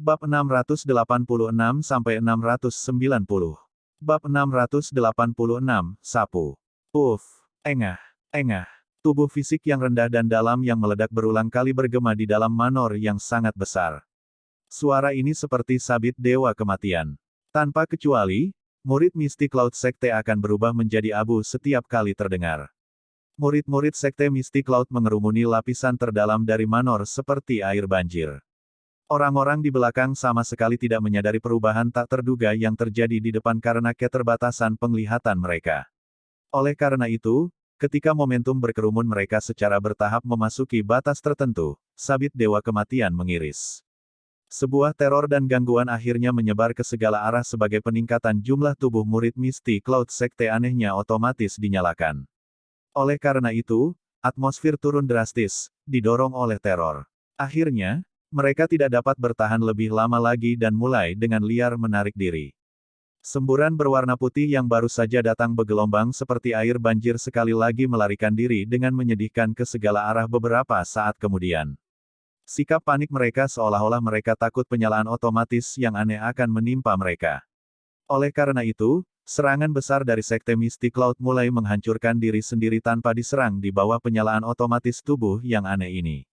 Bab 686-690. Bab 686, Sapu. Engah. Engah. Tubuh fisik yang rendah dan dalam yang meledak berulang kali bergema di dalam manor yang sangat besar. Suara ini seperti sabit dewa kematian. Tanpa kecuali, murid Misty Cloud Sekte akan berubah menjadi abu setiap kali terdengar. Murid-murid Sekte Misty Cloud mengerumuni lapisan terdalam dari manor seperti air banjir. Orang-orang di belakang sama sekali tidak menyadari perubahan tak terduga yang terjadi di depan karena keterbatasan penglihatan mereka. Oleh karena itu, ketika momentum berkerumun mereka secara bertahap memasuki batas tertentu, sabit dewa kematian mengiris. Sebuah teror dan gangguan akhirnya menyebar ke segala arah sebagai peningkatan jumlah tubuh murid Misty Cloud Sekte anehnya otomatis dinyalakan. Oleh karena itu, atmosfer turun drastis, didorong oleh teror. Akhirnya, mereka tidak dapat bertahan lebih lama lagi dan mulai dengan liar menarik diri. Semburan berwarna putih yang baru saja datang bergelombang seperti air banjir sekali lagi melarikan diri dengan menyedihkan ke segala arah beberapa saat kemudian. Sikap panik mereka seolah-olah mereka takut penyalaan otomatis yang aneh akan menimpa mereka. Oleh karena itu, serangan besar dari Sekte Misty Cloud mulai menghancurkan diri sendiri tanpa diserang di bawah penyalaan otomatis tubuh yang aneh ini.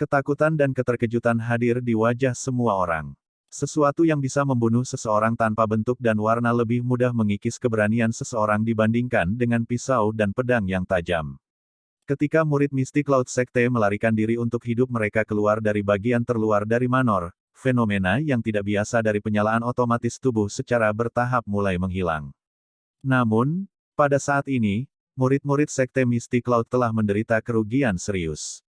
Ketakutan dan keterkejutan hadir di wajah semua orang. Sesuatu yang bisa membunuh seseorang tanpa bentuk dan warna lebih mudah mengikis keberanian seseorang dibandingkan dengan pisau dan pedang yang tajam. Ketika murid Misty Cloud Sekte melarikan diri untuk hidup mereka keluar dari bagian terluar dari manor, fenomena yang tidak biasa dari penyalaan otomatis tubuh secara bertahap mulai menghilang. Namun, pada saat ini, murid-murid Sekte Misty Cloud telah menderita kerugian serius.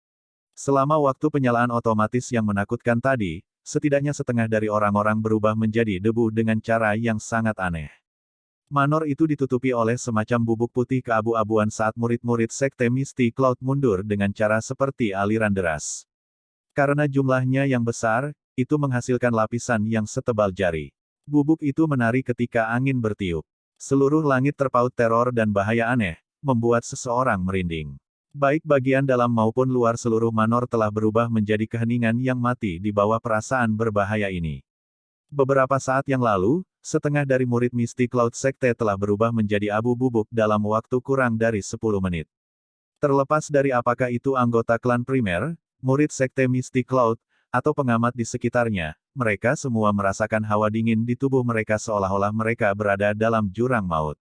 Selama waktu penyalaan otomatis yang menakutkan tadi, setidaknya setengah dari orang-orang berubah menjadi debu dengan cara yang sangat aneh. Manor itu ditutupi oleh semacam bubuk putih keabu-abuan saat murid-murid Sekte Misty Cloud mundur dengan cara seperti aliran deras. Karena jumlahnya yang besar, itu menghasilkan lapisan yang setebal jari. Bubuk itu menari ketika angin bertiup. Seluruh langit terpaut teror dan bahaya aneh, membuat seseorang merinding. Baik bagian dalam maupun luar seluruh manor telah berubah menjadi keheningan yang mati di bawah perasaan berbahaya ini. Beberapa saat yang lalu, setengah dari murid Misty Cloud Sekte telah berubah menjadi abu bubuk dalam waktu kurang dari 10 menit. Terlepas dari apakah itu anggota klan primer, murid Sekte Misty Cloud, atau pengamat di sekitarnya, mereka semua merasakan hawa dingin di tubuh mereka seolah-olah mereka berada dalam jurang maut.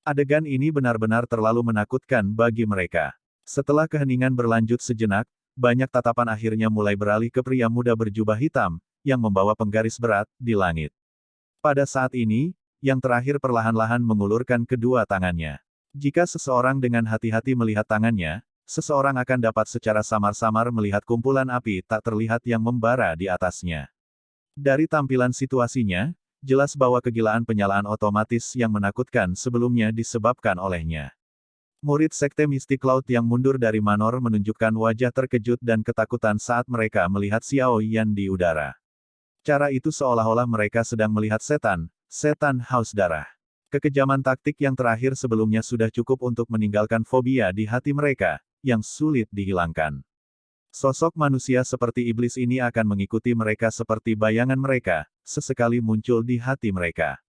Adegan ini benar-benar terlalu menakutkan bagi mereka. Setelah keheningan berlanjut sejenak, banyak tatapan akhirnya mulai beralih ke pria muda berjubah hitam, yang membawa penggaris berat, di langit. Pada saat ini, yang terakhir perlahan-lahan mengulurkan kedua tangannya. Jika seseorang dengan hati-hati melihat tangannya, seseorang akan dapat secara samar-samar melihat kumpulan api tak terlihat yang membara di atasnya. Dari tampilan situasinya, jelas bahwa kegilaan penyalaan otomatis yang menakutkan sebelumnya disebabkan olehnya. Murid Sekte Misty Cloud yang mundur dari manor menunjukkan wajah terkejut dan ketakutan saat mereka melihat Xiao Yan di udara. Cara itu seolah-olah mereka sedang melihat setan haus darah. Kekejaman taktik yang terakhir sebelumnya sudah cukup untuk meninggalkan fobia di hati mereka, yang sulit dihilangkan. Sosok manusia seperti iblis ini akan mengikuti mereka seperti bayangan mereka, sesekali muncul di hati mereka.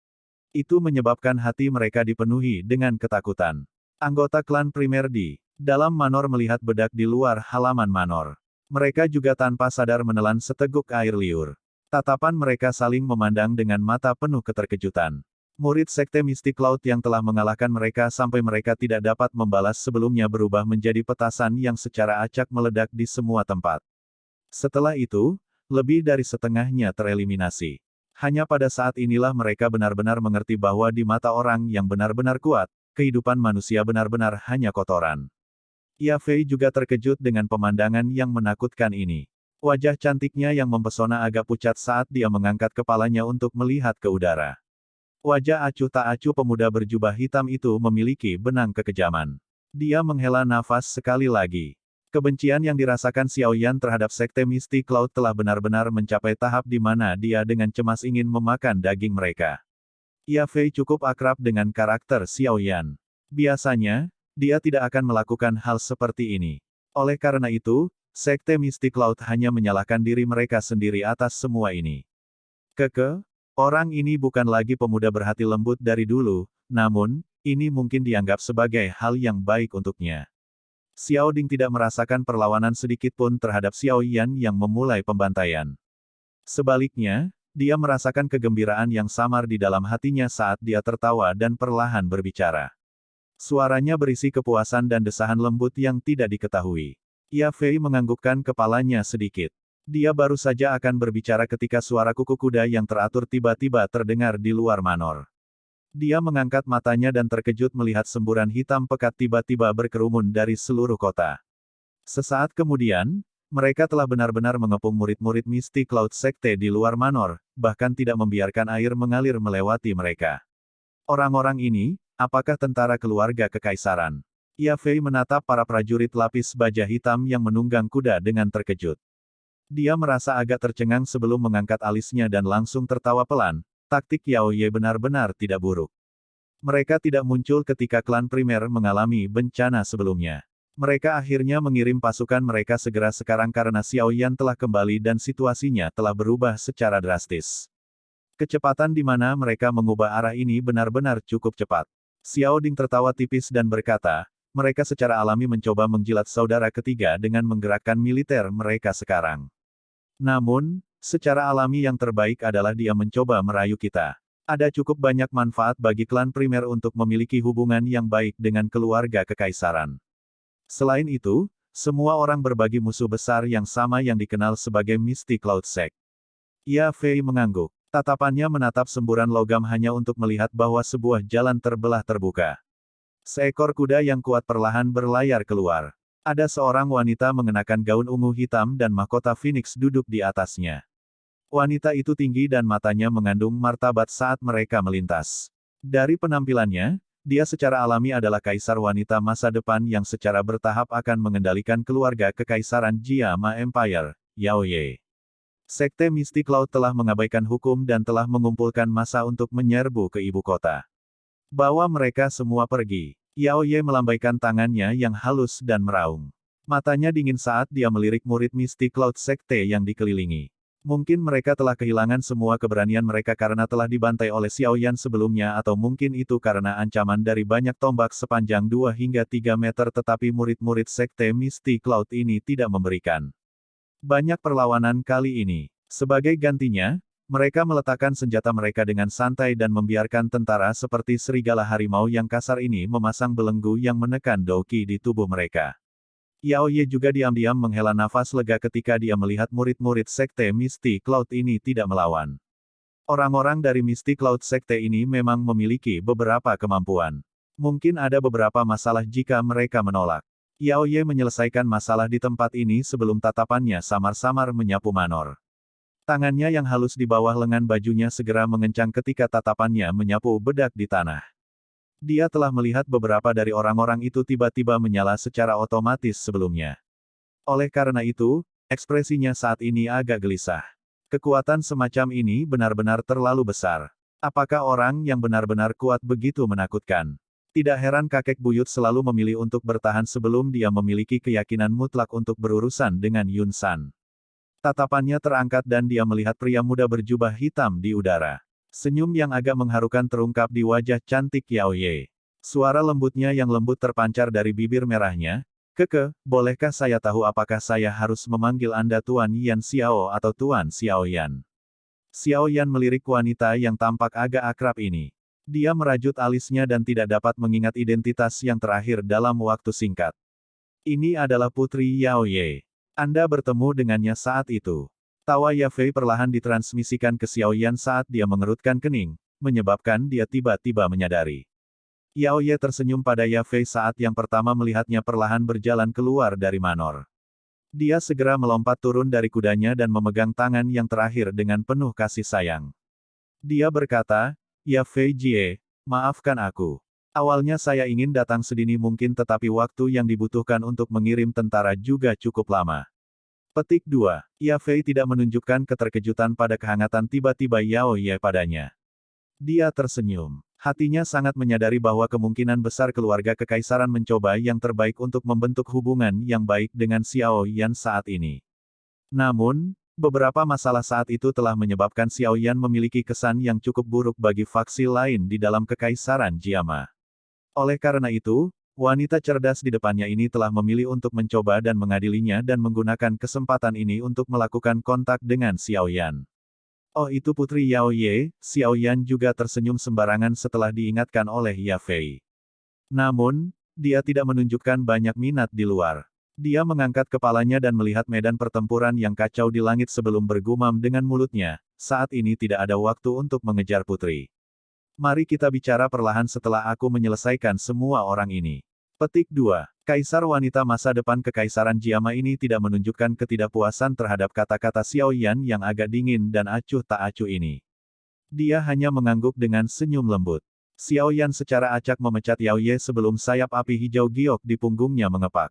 Itu menyebabkan hati mereka dipenuhi dengan ketakutan. Anggota klan primer di dalam manor melihat bedak di luar halaman manor. Mereka juga tanpa sadar menelan seteguk air liur. Tatapan mereka saling memandang dengan mata penuh keterkejutan. Murid Sekte Misty Cloud yang telah mengalahkan mereka sampai mereka tidak dapat membalas sebelumnya berubah menjadi petasan yang secara acak meledak di semua tempat. Setelah itu, lebih dari setengahnya tereliminasi. Hanya pada saat inilah mereka benar-benar mengerti bahwa di mata orang yang benar-benar kuat, kehidupan manusia benar-benar hanya kotoran. Ya Fei juga terkejut dengan pemandangan yang menakutkan ini. Wajah cantiknya yang mempesona agak pucat saat dia mengangkat kepalanya untuk melihat ke udara. Wajah acuh tak acuh pemuda berjubah hitam itu memiliki benang kekejaman. Dia menghela nafas sekali lagi. Kebencian yang dirasakan Xiao Yan terhadap Sekte Misty Cloud telah benar-benar mencapai tahap di mana dia dengan cemas ingin memakan daging mereka. Ya Fei cukup akrab dengan karakter Xiao Yan. Biasanya, dia tidak akan melakukan hal seperti ini. Oleh karena itu, Sekte Misty Cloud hanya menyalahkan diri mereka sendiri atas semua ini. Keke, orang ini bukan lagi pemuda berhati lembut dari dulu, namun, ini mungkin dianggap sebagai hal yang baik untuknya. Xiao Ding tidak merasakan perlawanan sedikit pun terhadap Xiao Yan yang memulai pembantaian. Sebaliknya, dia merasakan kegembiraan yang samar di dalam hatinya saat dia tertawa dan perlahan berbicara. Suaranya berisi kepuasan dan desahan lembut yang tidak diketahui. Ya Fei menganggukkan kepalanya sedikit. Dia baru saja akan berbicara ketika suara kuku kuda yang teratur tiba-tiba terdengar di luar manor. Dia mengangkat matanya dan terkejut melihat semburan hitam pekat tiba-tiba berkerumun dari seluruh kota. Sesaat kemudian, mereka telah benar-benar mengepung murid-murid Misty Cloud Sekte di luar manor, bahkan tidak membiarkan air mengalir melewati mereka. Orang-orang ini, apakah tentara keluarga kekaisaran? Ya Fei menatap para prajurit lapis baja hitam yang menunggang kuda dengan terkejut. Dia merasa agak tercengang sebelum mengangkat alisnya dan langsung tertawa pelan. Taktik Yao Ye benar-benar tidak buruk. Mereka tidak muncul ketika klan primer mengalami bencana sebelumnya. Mereka akhirnya mengirim pasukan mereka segera sekarang karena Xiao Yan telah kembali dan situasinya telah berubah secara drastis. Kecepatan di mana mereka mengubah arah ini benar-benar cukup cepat. Xiao Ding tertawa tipis dan berkata, mereka secara alami mencoba menjilat saudara ketiga dengan menggerakkan militer mereka sekarang. Namun, secara alami yang terbaik adalah dia mencoba merayu kita. Ada cukup banyak manfaat bagi klan primer untuk memiliki hubungan yang baik dengan keluarga kekaisaran. Selain itu, semua orang berbagi musuh besar yang sama yang dikenal sebagai Misty Cloud Sect. Ya Fei mengangguk. Tatapannya menatap semburan logam hanya untuk melihat bahwa sebuah jalan terbelah terbuka. Seekor kuda yang kuat perlahan berlayar keluar. Ada seorang wanita mengenakan gaun ungu hitam dan mahkota Phoenix duduk di atasnya. Wanita itu tinggi dan matanya mengandung martabat saat mereka melintas. Dari penampilannya, dia secara alami adalah kaisar wanita masa depan yang secara bertahap akan mengendalikan keluarga kekaisaran Jia Ma Empire, Yao Ye. Sekte Misty Cloud telah mengabaikan hukum dan telah mengumpulkan massa untuk menyerbu ke ibu kota. Bawa mereka semua pergi. Yao Ye melambaikan tangannya yang halus dan meraung. Matanya dingin saat dia melirik murid Misty Cloud Sekte yang dikelilingi. Mungkin mereka telah kehilangan semua keberanian mereka karena telah dibantai oleh Xiao Yan sebelumnya atau mungkin itu karena ancaman dari banyak tombak sepanjang 2 hingga 3 meter tetapi murid-murid Sekte Misty Cloud ini tidak memberikan banyak perlawanan kali ini. Sebagai gantinya, mereka meletakkan senjata mereka dengan santai dan membiarkan tentara seperti serigala harimau yang kasar ini memasang belenggu yang menekan doki di tubuh mereka. Yao Ye juga diam-diam menghela nafas lega ketika dia melihat murid-murid Sekte Misty Cloud ini tidak melawan. Orang-orang dari Misty Cloud Sekte ini memang memiliki beberapa kemampuan. Mungkin ada beberapa masalah jika mereka menolak. Yao Ye menyelesaikan masalah di tempat ini sebelum tatapannya samar-samar menyapu manor. Tangannya yang halus di bawah lengan bajunya segera mengencang ketika tatapannya menyapu bedak di tanah. Dia telah melihat beberapa dari orang-orang itu tiba-tiba menyala secara otomatis sebelumnya. Oleh karena itu, ekspresinya saat ini agak gelisah. Kekuatan semacam ini benar-benar terlalu besar. Apakah orang yang benar-benar kuat begitu menakutkan? Tidak heran kakek buyut selalu memilih untuk bertahan sebelum dia memiliki keyakinan mutlak untuk berurusan dengan Yun San. Tatapannya terangkat dan dia melihat pria muda berjubah hitam di udara. Senyum yang agak mengharukan terungkap di wajah cantik Yao Ye. Suara lembutnya yang lembut terpancar dari bibir merahnya. Keke, bolehkah saya tahu apakah saya harus memanggil Anda Tuan Yan Xiao atau Tuan Xiao Yan? Xiao Yan melirik wanita yang tampak agak akrab ini. Dia merajut alisnya dan tidak dapat mengingat identitas yang terakhir dalam waktu singkat. Ini adalah Putri Yao Ye. Anda bertemu dengannya saat itu. Tawa Ya Fei perlahan ditransmisikan ke Xiao Yan saat dia mengerutkan kening, menyebabkan dia tiba-tiba menyadari. Yao Ye tersenyum pada Ya Fei saat yang pertama melihatnya perlahan berjalan keluar dari manor. Dia segera melompat turun dari kudanya dan memegang tangan yang terakhir dengan penuh kasih sayang. Dia berkata, Ya Fei Jie, maafkan aku. Awalnya saya ingin datang sedini mungkin tetapi waktu yang dibutuhkan untuk mengirim tentara juga cukup lama. Petik 2. Ya Fei tidak menunjukkan keterkejutan pada kehangatan tiba-tiba Yao Ye padanya. Dia tersenyum. Hatinya sangat menyadari bahwa kemungkinan besar keluarga kekaisaran mencoba yang terbaik untuk membentuk hubungan yang baik dengan Xiao Yan saat ini. Namun, Beberapa masalah saat itu telah menyebabkan Xiao Yan memiliki kesan yang cukup buruk bagi faksi lain di dalam Kekaisaran Jiama. Oleh karena itu, wanita cerdas di depannya ini telah memilih untuk mencoba dan mengadilinya dan menggunakan kesempatan ini untuk melakukan kontak dengan Xiao Yan. Oh itu Putri Yao Ye, Xiao Yan juga tersenyum sembarangan setelah diingatkan oleh Ya Fei. Namun, dia tidak menunjukkan banyak minat di luar. Dia mengangkat kepalanya dan melihat medan pertempuran yang kacau di langit sebelum bergumam dengan mulutnya, saat ini tidak ada waktu untuk mengejar putri. Mari kita bicara perlahan setelah aku menyelesaikan semua orang ini. Petik 2. Kaisar wanita masa depan Kekaisaran Jiama ini tidak menunjukkan ketidakpuasan terhadap kata-kata Xiao Yan yang agak dingin dan acuh tak acuh ini. Dia hanya mengangguk dengan senyum lembut. Xiao Yan secara acak memecat Yao Ye sebelum sayap api hijau giok di punggungnya mengepak.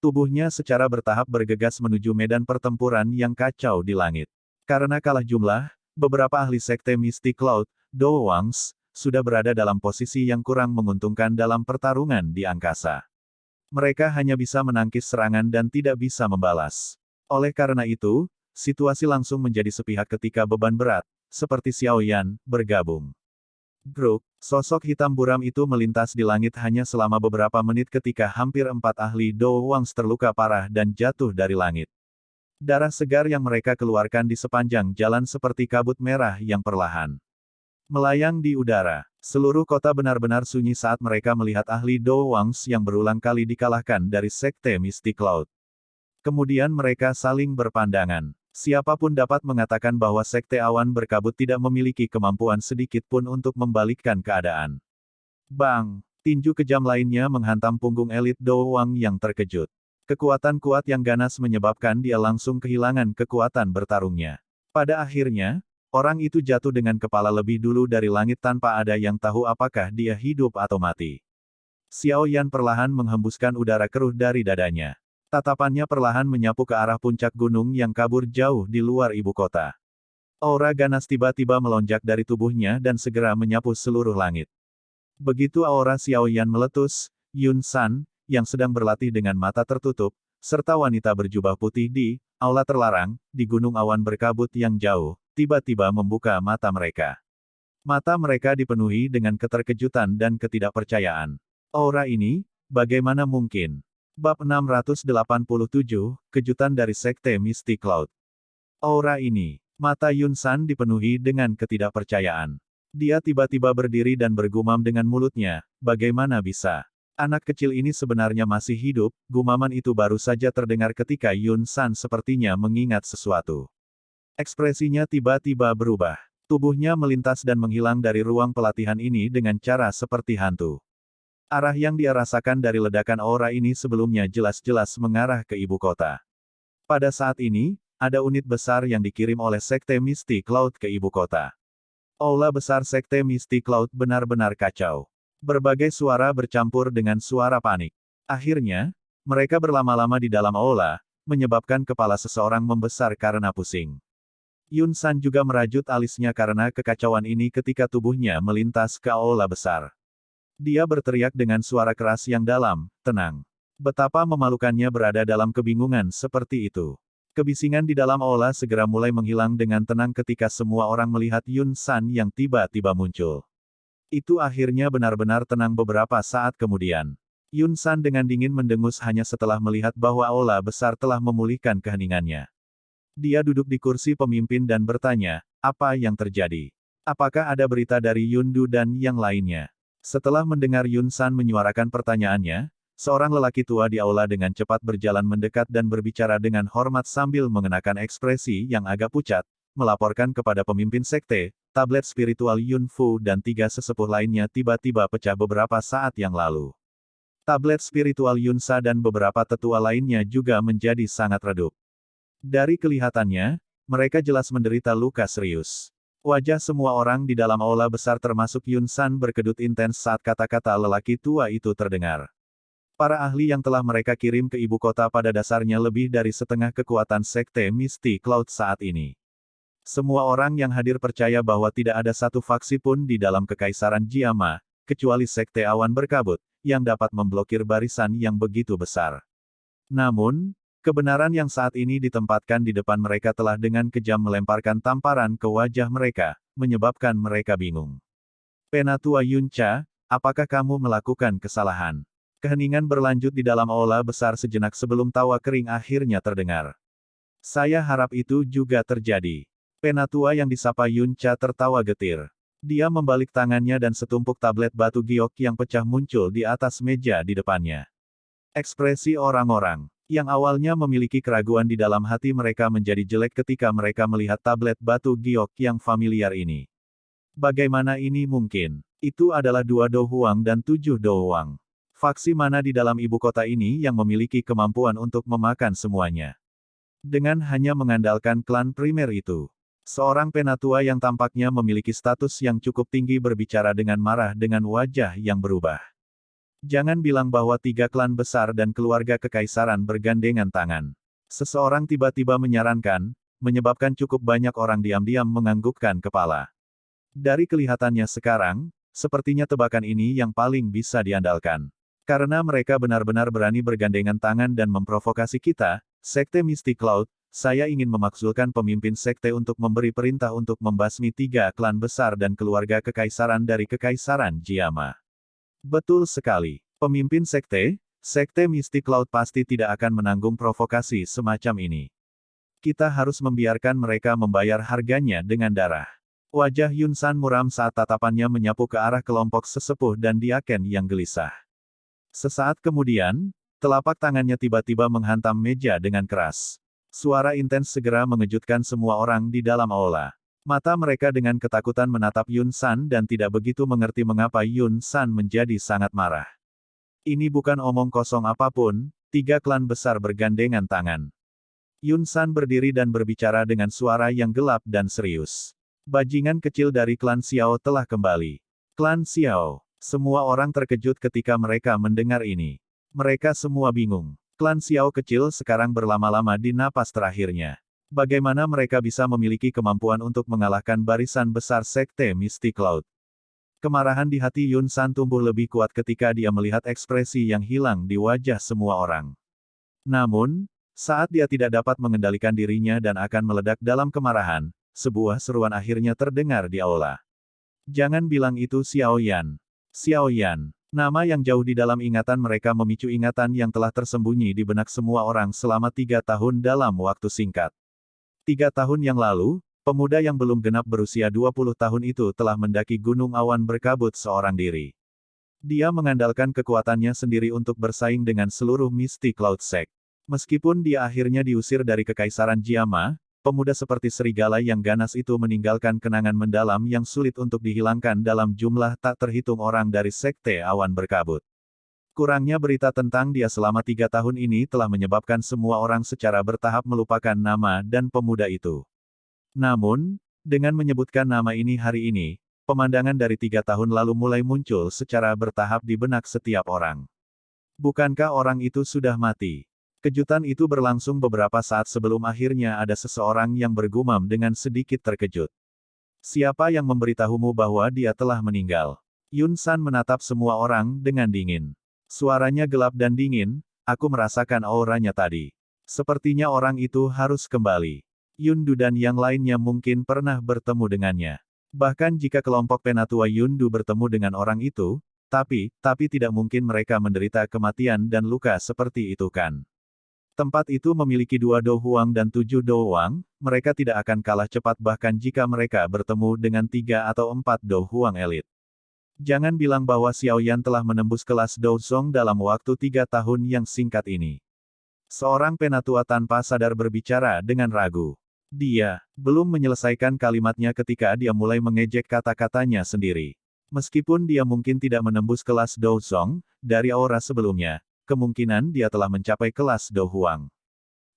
Tubuhnya secara bertahap bergegas menuju medan pertempuran yang kacau di langit. Karena kalah jumlah, beberapa ahli sekte Mystic Cloud, Do Wangs, sudah berada dalam posisi yang kurang menguntungkan dalam pertarungan di angkasa. Mereka hanya bisa menangkis serangan dan tidak bisa membalas. Oleh karena itu, situasi langsung menjadi sepihak ketika beban berat, seperti Xiao Yan, bergabung. Gruk, sosok hitam buram itu melintas di langit hanya selama beberapa menit ketika hampir 4 ahli Do Wangs terluka parah dan jatuh dari langit. Darah segar yang mereka keluarkan di sepanjang jalan seperti kabut merah yang perlahan melayang di udara. Seluruh kota benar-benar sunyi saat mereka melihat ahli Do Wangs yang berulang kali dikalahkan dari Sekte Mystic Cloud. Kemudian mereka saling berpandangan. Siapapun dapat mengatakan bahwa Sekte Awan Berkabut tidak memiliki kemampuan sedikit pun untuk membalikkan keadaan. Bang! Tinju kejam lainnya menghantam punggung elit Do Wang yang terkejut. Kekuatan kuat yang ganas menyebabkan dia langsung kehilangan kekuatan bertarungnya. Pada akhirnya, orang itu jatuh dengan kepala lebih dulu dari langit tanpa ada yang tahu apakah dia hidup atau mati. Xiao Yan perlahan menghembuskan udara keruh dari dadanya. Tatapannya perlahan menyapu ke arah puncak gunung yang kabur jauh di luar ibu kota. Aura ganas tiba-tiba melonjak dari tubuhnya dan segera menyapu seluruh langit. Begitu aura Xiao Yan meletus, Yun San, yang sedang berlatih dengan mata tertutup, serta wanita berjubah putih di aula terlarang, di gunung awan berkabut yang jauh, tiba-tiba membuka mata mereka. Mata mereka dipenuhi dengan keterkejutan dan ketidakpercayaan. Aura ini, bagaimana mungkin? Bab 687, Kejutan dari Sekte Mystic Cloud. Aura ini, mata Yun San dipenuhi dengan ketidakpercayaan. Dia tiba-tiba berdiri dan bergumam dengan mulutnya, bagaimana bisa? Anak kecil ini sebenarnya masih hidup, gumaman itu baru saja terdengar ketika Yun San sepertinya mengingat sesuatu. Ekspresinya tiba-tiba berubah. Tubuhnya melintas dan menghilang dari ruang pelatihan ini dengan cara seperti hantu. Arah yang dia rasakan dari ledakan aura ini sebelumnya jelas-jelas mengarah ke ibu kota. Pada saat ini, ada unit besar yang dikirim oleh Sekte Mystic Cloud ke ibu kota. Aula besar Sekte Mystic Cloud benar-benar kacau. Berbagai suara bercampur dengan suara panik. Akhirnya, mereka berlama-lama di dalam aula, menyebabkan kepala seseorang membesar karena pusing. Yun San juga merajut alisnya karena kekacauan ini ketika tubuhnya melintas ke aula besar. Dia berteriak dengan suara keras yang dalam, tenang. Betapa memalukannya berada dalam kebingungan seperti itu. Kebisingan di dalam aula segera mulai menghilang dengan tenang ketika semua orang melihat Yun San yang tiba-tiba muncul. Itu akhirnya benar-benar tenang beberapa saat kemudian. Yun San dengan dingin mendengus hanya setelah melihat bahwa aula besar telah memulihkan keheningannya. Dia duduk di kursi pemimpin dan bertanya, apa yang terjadi? Apakah ada berita dari Yundu dan yang lainnya? Setelah mendengar Yun San menyuarakan pertanyaannya, seorang lelaki tua di aula dengan cepat berjalan mendekat dan berbicara dengan hormat sambil mengenakan ekspresi yang agak pucat, melaporkan kepada pemimpin sekte, tablet spiritual Yun Fu dan 3 sesepuh lainnya tiba-tiba pecah beberapa saat yang lalu. Tablet spiritual Yun Sa dan beberapa tetua lainnya juga menjadi sangat redup. Dari kelihatannya, mereka jelas menderita luka serius. Wajah semua orang di dalam aula besar termasuk Yun San berkedut intens saat kata-kata lelaki tua itu terdengar. Para ahli yang telah mereka kirim ke ibu kota pada dasarnya lebih dari setengah kekuatan Sekte Mystic Cloud saat ini. Semua orang yang hadir percaya bahwa tidak ada satu faksi pun di dalam Kekaisaran Jiama, kecuali Sekte Awan Berkabut, yang dapat memblokir barisan yang begitu besar. Namun, Kebenaran yang saat ini ditempatkan di depan mereka telah dengan kejam melemparkan tamparan ke wajah mereka, menyebabkan mereka bingung. Penatua Yuncha, apakah kamu melakukan kesalahan? Keheningan berlanjut di dalam aula besar sejenak sebelum tawa kering akhirnya terdengar. Saya harap itu juga terjadi. Penatua yang disapa Yuncha tertawa getir. Dia membalik tangannya dan setumpuk tablet batu giok yang pecah muncul di atas meja di depannya. Ekspresi orang-orang yang awalnya memiliki keraguan di dalam hati mereka menjadi jelek ketika mereka melihat tablet batu giok yang familiar ini. Bagaimana ini mungkin? Itu adalah 2 Do Huang dan 7 Do Huang. Faksi mana di dalam ibu kota ini yang memiliki kemampuan untuk memakan semuanya? Dengan hanya mengandalkan klan primer itu. Seorang penatua yang tampaknya memiliki status yang cukup tinggi berbicara dengan marah dengan wajah yang berubah. Jangan bilang bahwa 3 klan besar dan keluarga kekaisaran bergandengan tangan. Seseorang tiba-tiba menyarankan, menyebabkan cukup banyak orang diam-diam menganggukkan kepala. Dari kelihatannya sekarang, sepertinya tebakan ini yang paling bisa diandalkan. Karena mereka benar-benar berani bergandengan tangan dan memprovokasi kita, Sekte Mystic Cloud, saya ingin memakzulkan pemimpin sekte untuk memberi perintah untuk membasmi 3 klan besar dan keluarga kekaisaran dari Kekaisaran Jiama. Betul sekali. Pemimpin sekte, Sekte Mystic Cloud pasti tidak akan menanggung provokasi semacam ini. Kita harus membiarkan mereka membayar harganya dengan darah. Wajah Yun San muram saat tatapannya menyapu ke arah kelompok sesepuh dan diaken yang gelisah. Sesaat kemudian, telapak tangannya tiba-tiba menghantam meja dengan keras. Suara intens segera mengejutkan semua orang di dalam aula. Mata mereka dengan ketakutan menatap Yun San dan tidak begitu mengerti mengapa Yun San menjadi sangat marah. Ini bukan omong kosong apapun, 3 klan besar bergandengan tangan. Yun San berdiri dan berbicara dengan suara yang gelap dan serius. Bajingan kecil dari klan Xiao telah kembali. Klan Xiao. Semua orang terkejut ketika mereka mendengar ini. Mereka semua bingung. Klan Xiao kecil sekarang berlama-lama di napas terakhirnya. Bagaimana mereka bisa memiliki kemampuan untuk mengalahkan barisan besar Sekte Mystic Cloud? Kemarahan di hati Yun San tumbuh lebih kuat ketika dia melihat ekspresi yang hilang di wajah semua orang. Namun, saat dia tidak dapat mengendalikan dirinya dan akan meledak dalam kemarahan, sebuah seruan akhirnya terdengar di aula. Jangan bilang itu Xiao Yan. Xiao Yan. Nama yang jauh di dalam ingatan mereka memicu ingatan yang telah tersembunyi di benak semua orang selama 3 tahun dalam waktu singkat. 3 tahun yang lalu, pemuda yang belum genap berusia 20 tahun itu telah mendaki Gunung Awan berkabut seorang diri. Dia mengandalkan kekuatannya sendiri untuk bersaing dengan seluruh Mystic Cloud Sect. Meskipun dia akhirnya diusir dari Kekaisaran Jiama, pemuda seperti serigala yang ganas itu meninggalkan kenangan mendalam yang sulit untuk dihilangkan dalam jumlah tak terhitung orang dari Sekte Awan Berkabut. Kurangnya berita tentang dia selama 3 tahun ini telah menyebabkan semua orang secara bertahap melupakan nama dan pemuda itu. Namun, dengan menyebutkan nama ini hari ini, pemandangan dari 3 tahun lalu mulai muncul secara bertahap di benak setiap orang. Bukankah orang itu sudah mati? Kejutan itu berlangsung beberapa saat sebelum akhirnya ada seseorang yang bergumam dengan sedikit terkejut. Siapa yang memberitahumu bahwa dia telah meninggal? Yun San menatap semua orang dengan dingin. Suaranya gelap dan dingin, aku merasakan auranya tadi. Sepertinya orang itu harus kembali. Yundu dan yang lainnya mungkin pernah bertemu dengannya. Bahkan jika kelompok penatua Yundu bertemu dengan orang itu, tapi tidak mungkin mereka menderita kematian dan luka seperti itu kan. Tempat itu memiliki 2 Do Huang dan 7 Do Huang, mereka tidak akan kalah cepat bahkan jika mereka bertemu dengan 3 atau 4 Do Huang elit. Jangan bilang bahwa Xiao Yan telah menembus kelas Do Zong dalam waktu 3 tahun yang singkat ini. Seorang penatua tanpa sadar berbicara dengan ragu. Dia belum menyelesaikan kalimatnya ketika dia mulai mengejek kata-katanya sendiri. Meskipun dia mungkin tidak menembus kelas Do Zong, dari aura sebelumnya, kemungkinan dia telah mencapai kelas Do Huang.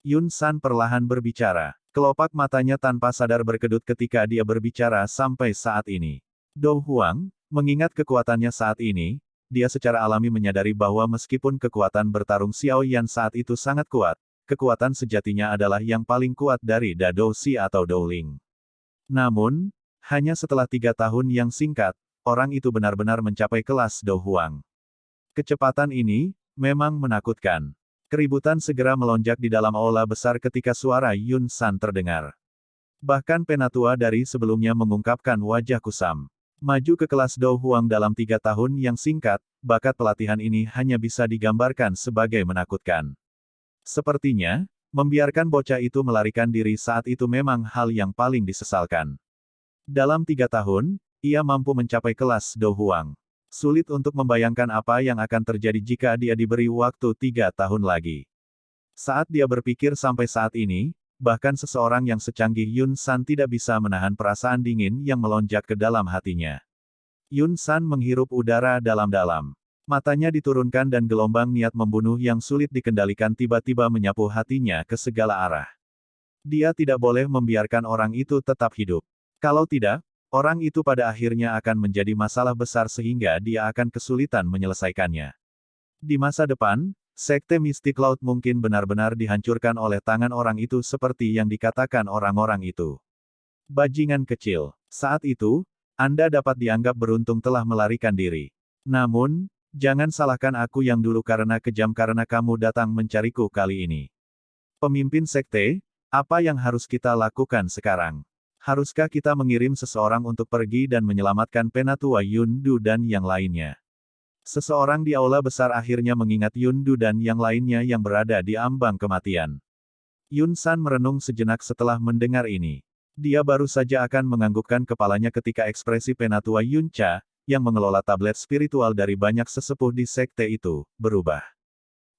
Yun San perlahan berbicara. Kelopak matanya tanpa sadar berkedut ketika dia berbicara sampai saat ini. Do Huang, mengingat kekuatannya saat ini, dia secara alami menyadari bahwa meskipun kekuatan bertarung Xiao Yan saat itu sangat kuat, kekuatan sejatinya adalah yang paling kuat dari Da Dou Si atau Dou Ling. Namun, hanya setelah 3 tahun yang singkat, orang itu benar-benar mencapai kelas Do Huang. Kecepatan ini memang menakutkan. Keributan segera melonjak di dalam aula besar ketika suara Yun San terdengar. Bahkan penatua dari sebelumnya mengungkapkan wajah kusam. Maju ke kelas Do Huang dalam 3 tahun yang singkat, bakat pelatihan ini hanya bisa digambarkan sebagai menakutkan. Sepertinya, membiarkan bocah itu melarikan diri saat itu memang hal yang paling disesalkan. Dalam 3 tahun, ia mampu mencapai kelas Do Huang. Sulit untuk membayangkan apa yang akan terjadi jika dia diberi waktu 3 tahun lagi. Saat dia berpikir sampai saat ini, bahkan seseorang yang secanggih Yun San tidak bisa menahan perasaan dingin yang melonjak ke dalam hatinya. Yun San menghirup udara dalam-dalam. Matanya diturunkan dan gelombang niat membunuh yang sulit dikendalikan tiba-tiba menyapu hatinya ke segala arah. Dia tidak boleh membiarkan orang itu tetap hidup. Kalau tidak, orang itu pada akhirnya akan menjadi masalah besar sehingga dia akan kesulitan menyelesaikannya. Di masa depan, Sekte Mistik Laut mungkin benar-benar dihancurkan oleh tangan orang itu seperti yang dikatakan orang-orang itu. Bajingan kecil. Saat itu, Anda dapat dianggap beruntung telah melarikan diri. Namun, jangan salahkan aku yang dulu karena kejam karena kamu datang mencariku kali ini. Pemimpin sekte, apa yang harus kita lakukan sekarang? Haruskah kita mengirim seseorang untuk pergi dan menyelamatkan penatua Yun Du dan yang lainnya? Seseorang di aula besar akhirnya mengingat Yun Du dan yang lainnya yang berada di ambang kematian. Yun San merenung sejenak setelah mendengar ini. Dia baru saja akan menganggukkan kepalanya ketika ekspresi penatua Yun Cha, yang mengelola tablet spiritual dari banyak sesepuh di sekte itu, berubah.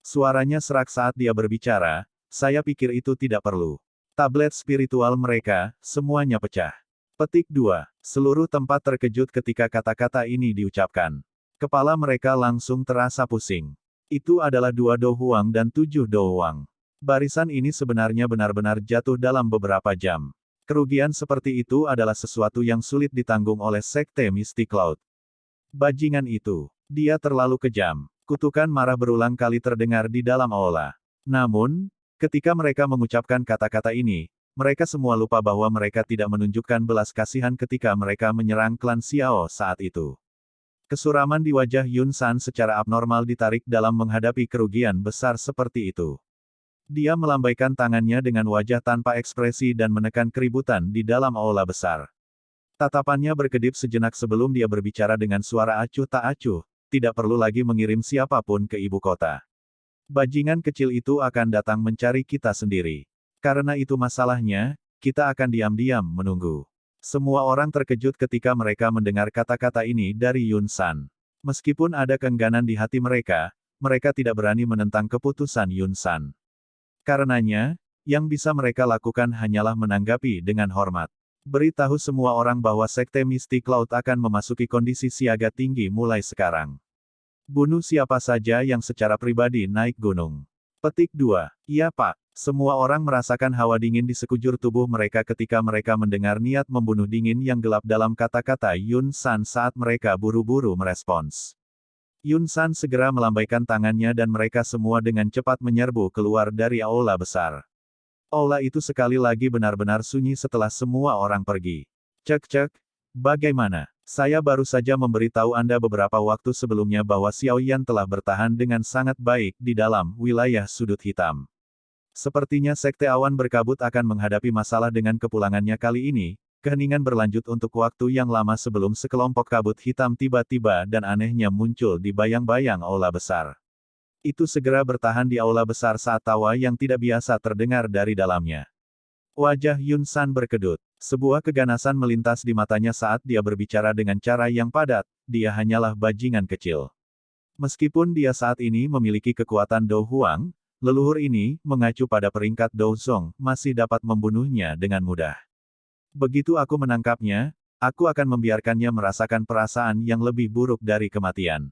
Suaranya serak saat dia berbicara, saya pikir itu tidak perlu. Tablet spiritual mereka, semuanya pecah. Petik 2. Seluruh tempat terkejut ketika kata-kata ini diucapkan. Kepala mereka langsung terasa pusing. Itu adalah 2 Do Huang dan 7 Do Huang. Barisan ini sebenarnya benar-benar jatuh dalam beberapa jam. Kerugian seperti itu adalah sesuatu yang sulit ditanggung oleh Sekte Mistik Laut. Bajingan itu. Dia terlalu kejam. Kutukan marah berulang kali terdengar di dalam aula. Namun, ketika mereka mengucapkan kata-kata ini, mereka semua lupa bahwa mereka tidak menunjukkan belas kasihan ketika mereka menyerang klan Xiao saat itu. Kesuraman di wajah Yun San secara abnormal ditarik dalam menghadapi kerugian besar seperti itu. Dia melambaikan tangannya dengan wajah tanpa ekspresi dan menekan keributan di dalam aula besar. Tatapannya berkedip sejenak sebelum dia berbicara dengan suara acuh tak acuh, tidak perlu lagi mengirim siapapun ke ibu kota. Bajingan kecil itu akan datang mencari kita sendiri. Karena itu masalahnya, kita akan diam-diam menunggu. Semua orang terkejut ketika mereka mendengar kata-kata ini dari Yun San. Meskipun ada keengganan di hati mereka, mereka tidak berani menentang keputusan Yun San. Karenanya, yang bisa mereka lakukan hanyalah menanggapi dengan hormat. Beritahu semua orang bahwa Sekte Mistik Laut akan memasuki kondisi siaga tinggi mulai sekarang. Bunuh siapa saja yang secara pribadi naik gunung. Petik 2. Iya Pak. Semua orang merasakan hawa dingin di sekujur tubuh mereka ketika mereka mendengar niat membunuh dingin yang gelap dalam kata-kata Yun San saat mereka buru-buru merespons. Yun San segera melambaikan tangannya dan mereka semua dengan cepat menyerbu keluar dari aula besar. Aula itu sekali lagi benar-benar sunyi setelah semua orang pergi. Cek-cek, bagaimana? Saya baru saja memberitahu Anda beberapa waktu sebelumnya bahwa Xiao Yan telah bertahan dengan sangat baik di dalam wilayah sudut hitam. Sepertinya Sekte Awan Berkabut akan menghadapi masalah dengan kepulangannya kali ini. Keheningan berlanjut untuk waktu yang lama sebelum sekelompok kabut hitam tiba-tiba dan anehnya muncul di bayang-bayang aula besar. Itu segera bertahan di aula besar saat tawa yang tidak biasa terdengar dari dalamnya. Wajah Yun San berkedut. Sebuah keganasan melintas di matanya saat dia berbicara dengan cara yang padat, dia hanyalah bajingan kecil. Meskipun dia saat ini memiliki kekuatan Do Huang, leluhur ini, mengacu pada peringkat Do Zong, masih dapat membunuhnya dengan mudah. Begitu aku menangkapnya, aku akan membiarkannya merasakan perasaan yang lebih buruk dari kematian.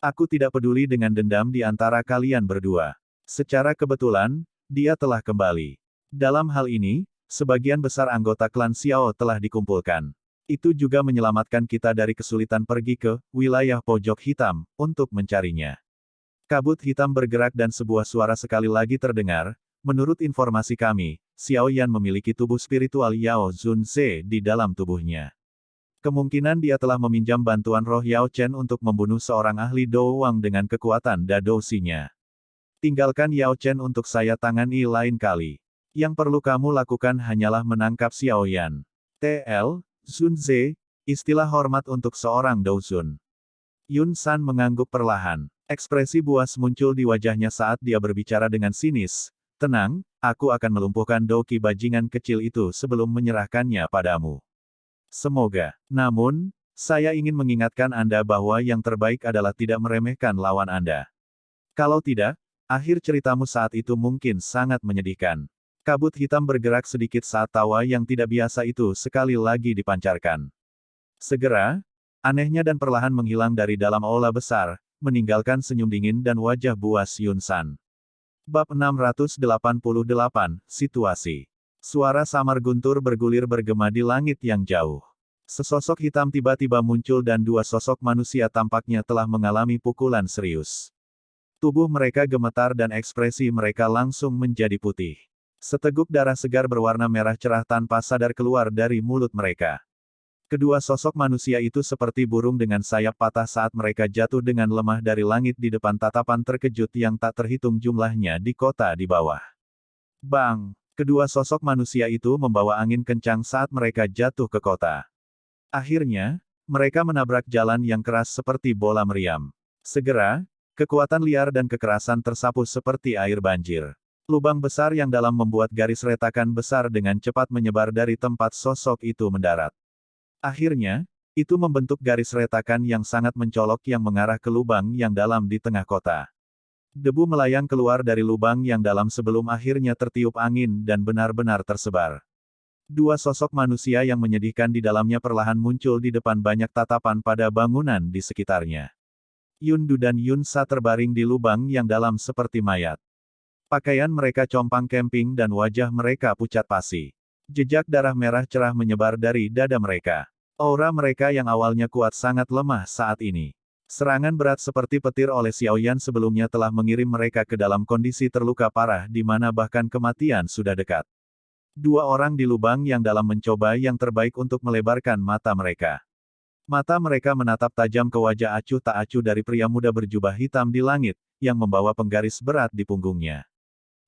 Aku tidak peduli dengan dendam di antara kalian berdua. Secara kebetulan, dia telah kembali. Dalam hal ini, sebagian besar anggota klan Xiao telah dikumpulkan. Itu juga menyelamatkan kita dari kesulitan pergi ke wilayah pojok hitam untuk mencarinya. Kabut hitam bergerak dan sebuah suara sekali lagi terdengar. Menurut informasi kami, Xiao Yan memiliki tubuh spiritual Yao Zun Ze di dalam tubuhnya. Kemungkinan dia telah meminjam bantuan roh Yao Chen untuk membunuh seorang ahli Do Wang dengan kekuatan Dadousi-nya. Tinggalkan Yao Chen untuk saya tangani lain kali. Yang perlu kamu lakukan hanyalah menangkap Xiao Yan. TL, Sun Ze, istilah hormat untuk seorang Douzun. Yun San mengangguk perlahan. Ekspresi buas muncul di wajahnya saat dia berbicara dengan sinis. Tenang, aku akan melumpuhkan Doki bajingan kecil itu sebelum menyerahkannya padamu. Semoga. Namun, saya ingin mengingatkan Anda bahwa yang terbaik adalah tidak meremehkan lawan Anda. Kalau tidak, akhir ceritamu saat itu mungkin sangat menyedihkan. Kabut hitam bergerak sedikit saat tawa yang tidak biasa itu sekali lagi dipancarkan. Segera, anehnya dan perlahan menghilang dari dalam aula besar, meninggalkan senyum dingin dan wajah buas Yun San. Bab 688, Situasi. Suara samar guntur bergulir bergema di langit yang jauh. Sesosok hitam tiba-tiba muncul dan dua sosok manusia tampaknya telah mengalami pukulan serius. Tubuh mereka gemetar dan ekspresi mereka langsung menjadi putih. Seteguk darah segar berwarna merah cerah tanpa sadar keluar dari mulut mereka. Kedua sosok manusia itu seperti burung dengan sayap patah saat mereka jatuh dengan lemah dari langit di depan tatapan terkejut yang tak terhitung jumlahnya di kota di bawah. Bang! Kedua sosok manusia itu membawa angin kencang saat mereka jatuh ke kota. Akhirnya, mereka menabrak jalan yang keras seperti bola meriam. Segera, kekuatan liar dan kekerasan tersapu seperti air banjir. Lubang besar yang dalam membuat garis retakan besar dengan cepat menyebar dari tempat sosok itu mendarat. Akhirnya, itu membentuk garis retakan yang sangat mencolok yang mengarah ke lubang yang dalam di tengah kota. Debu melayang keluar dari lubang yang dalam sebelum akhirnya tertiup angin dan benar-benar tersebar. Dua sosok manusia yang menyedihkan di dalamnya perlahan muncul di depan banyak tatapan pada bangunan di sekitarnya. Yun Du dan Yun Sa terbaring di lubang yang dalam seperti mayat. Pakaian mereka compang camping dan wajah mereka pucat pasi. Jejak darah merah cerah menyebar dari dada mereka. Aura mereka yang awalnya kuat sangat lemah saat ini. Serangan berat seperti petir oleh Xiao Yan sebelumnya telah mengirim mereka ke dalam kondisi terluka parah di mana bahkan kematian sudah dekat. Dua orang di lubang yang dalam mencoba yang terbaik untuk melebarkan mata mereka. Mata mereka menatap tajam ke wajah acuh tak acuh dari pria muda berjubah hitam di langit, yang membawa penggaris berat di punggungnya.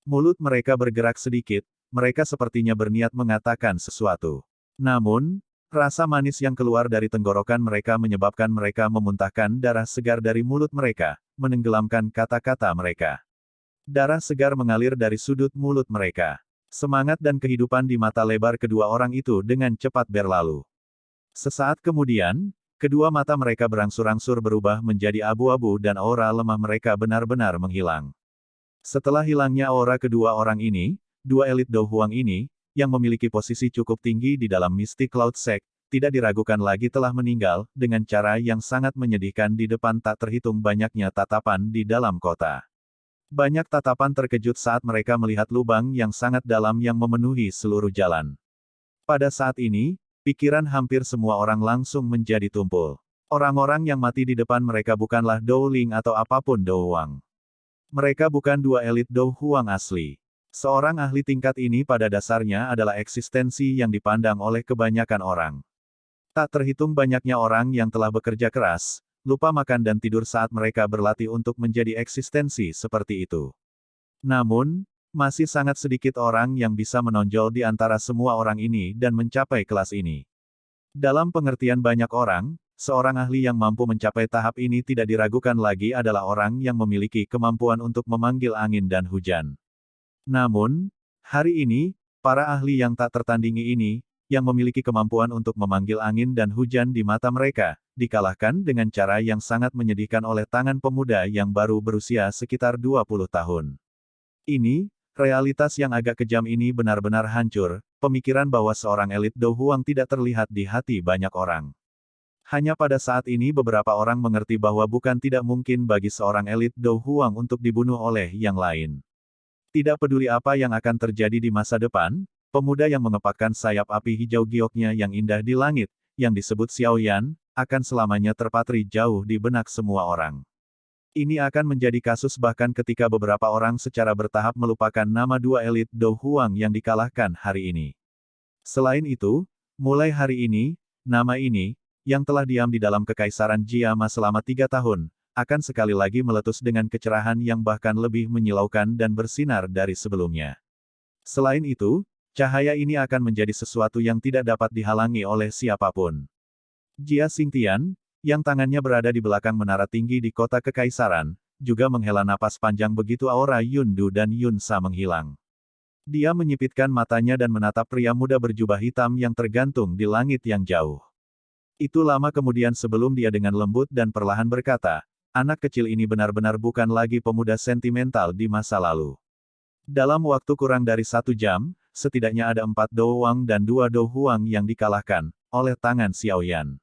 Mulut mereka bergerak sedikit, mereka sepertinya berniat mengatakan sesuatu. Namun, rasa manis yang keluar dari tenggorokan mereka menyebabkan mereka memuntahkan darah segar dari mulut mereka, menenggelamkan kata-kata mereka. Darah segar mengalir dari sudut mulut mereka. Semangat dan kehidupan di mata lebar kedua orang itu dengan cepat berlalu. Sesaat kemudian, kedua mata mereka berangsur-angsur berubah menjadi abu-abu dan aura lemah mereka benar-benar menghilang. Setelah hilangnya aura kedua orang ini, dua elit Do Huang ini, yang memiliki posisi cukup tinggi di dalam Mystic Cloud Sect, tidak diragukan lagi telah meninggal, dengan cara yang sangat menyedihkan di depan tak terhitung banyaknya tatapan di dalam kota. Banyak tatapan terkejut saat mereka melihat lubang yang sangat dalam yang memenuhi seluruh jalan. Pada saat ini, pikiran hampir semua orang langsung menjadi tumpul. Orang-orang yang mati di depan mereka bukanlah Dou Ling atau apapun Dou Huang. Mereka bukan dua elit Dou Huang asli. Seorang ahli tingkat ini pada dasarnya adalah eksistensi yang dipandang oleh kebanyakan orang. Tak terhitung banyaknya orang yang telah bekerja keras, lupa makan dan tidur saat mereka berlatih untuk menjadi eksistensi seperti itu. Namun, masih sangat sedikit orang yang bisa menonjol di antara semua orang ini dan mencapai kelas ini. Dalam pengertian banyak orang, seorang ahli yang mampu mencapai tahap ini tidak diragukan lagi adalah orang yang memiliki kemampuan untuk memanggil angin dan hujan. Namun, hari ini, para ahli yang tak tertandingi ini, yang memiliki kemampuan untuk memanggil angin dan hujan di mata mereka, dikalahkan dengan cara yang sangat menyedihkan oleh tangan pemuda yang baru berusia sekitar 20 tahun. Ini, realitas yang agak kejam ini benar-benar hancur, pemikiran bahwa seorang elit Do Huang tidak terlihat di hati banyak orang. Hanya pada saat ini beberapa orang mengerti bahwa bukan tidak mungkin bagi seorang elit Do Huang untuk dibunuh oleh yang lain. Tidak peduli apa yang akan terjadi di masa depan, pemuda yang mengepakkan sayap api hijau gioknya yang indah di langit, yang disebut Xiao Yan, akan selamanya terpatri jauh di benak semua orang. Ini akan menjadi kasus bahkan ketika beberapa orang secara bertahap melupakan nama dua elit Do Huang yang dikalahkan hari ini. Selain itu, mulai hari ini, nama ini, yang telah diam di dalam kekaisaran Jiama selama 3 tahun, akan sekali lagi meletus dengan kecerahan yang bahkan lebih menyilaukan dan bersinar dari sebelumnya. Selain itu, cahaya ini akan menjadi sesuatu yang tidak dapat dihalangi oleh siapapun. Jia Xingtian, yang tangannya berada di belakang menara tinggi di kota kekaisaran, juga menghela napas panjang begitu aura Yundu dan Yunsa menghilang. Dia menyipitkan matanya dan menatap pria muda berjubah hitam yang tergantung di langit yang jauh. Itu lama kemudian sebelum dia dengan lembut dan perlahan berkata, anak kecil ini benar-benar bukan lagi pemuda sentimental di masa lalu. Dalam waktu kurang dari 1 jam, setidaknya ada 4 Do Wang dan 2 Do Huang yang dikalahkan oleh tangan Xiao Yan.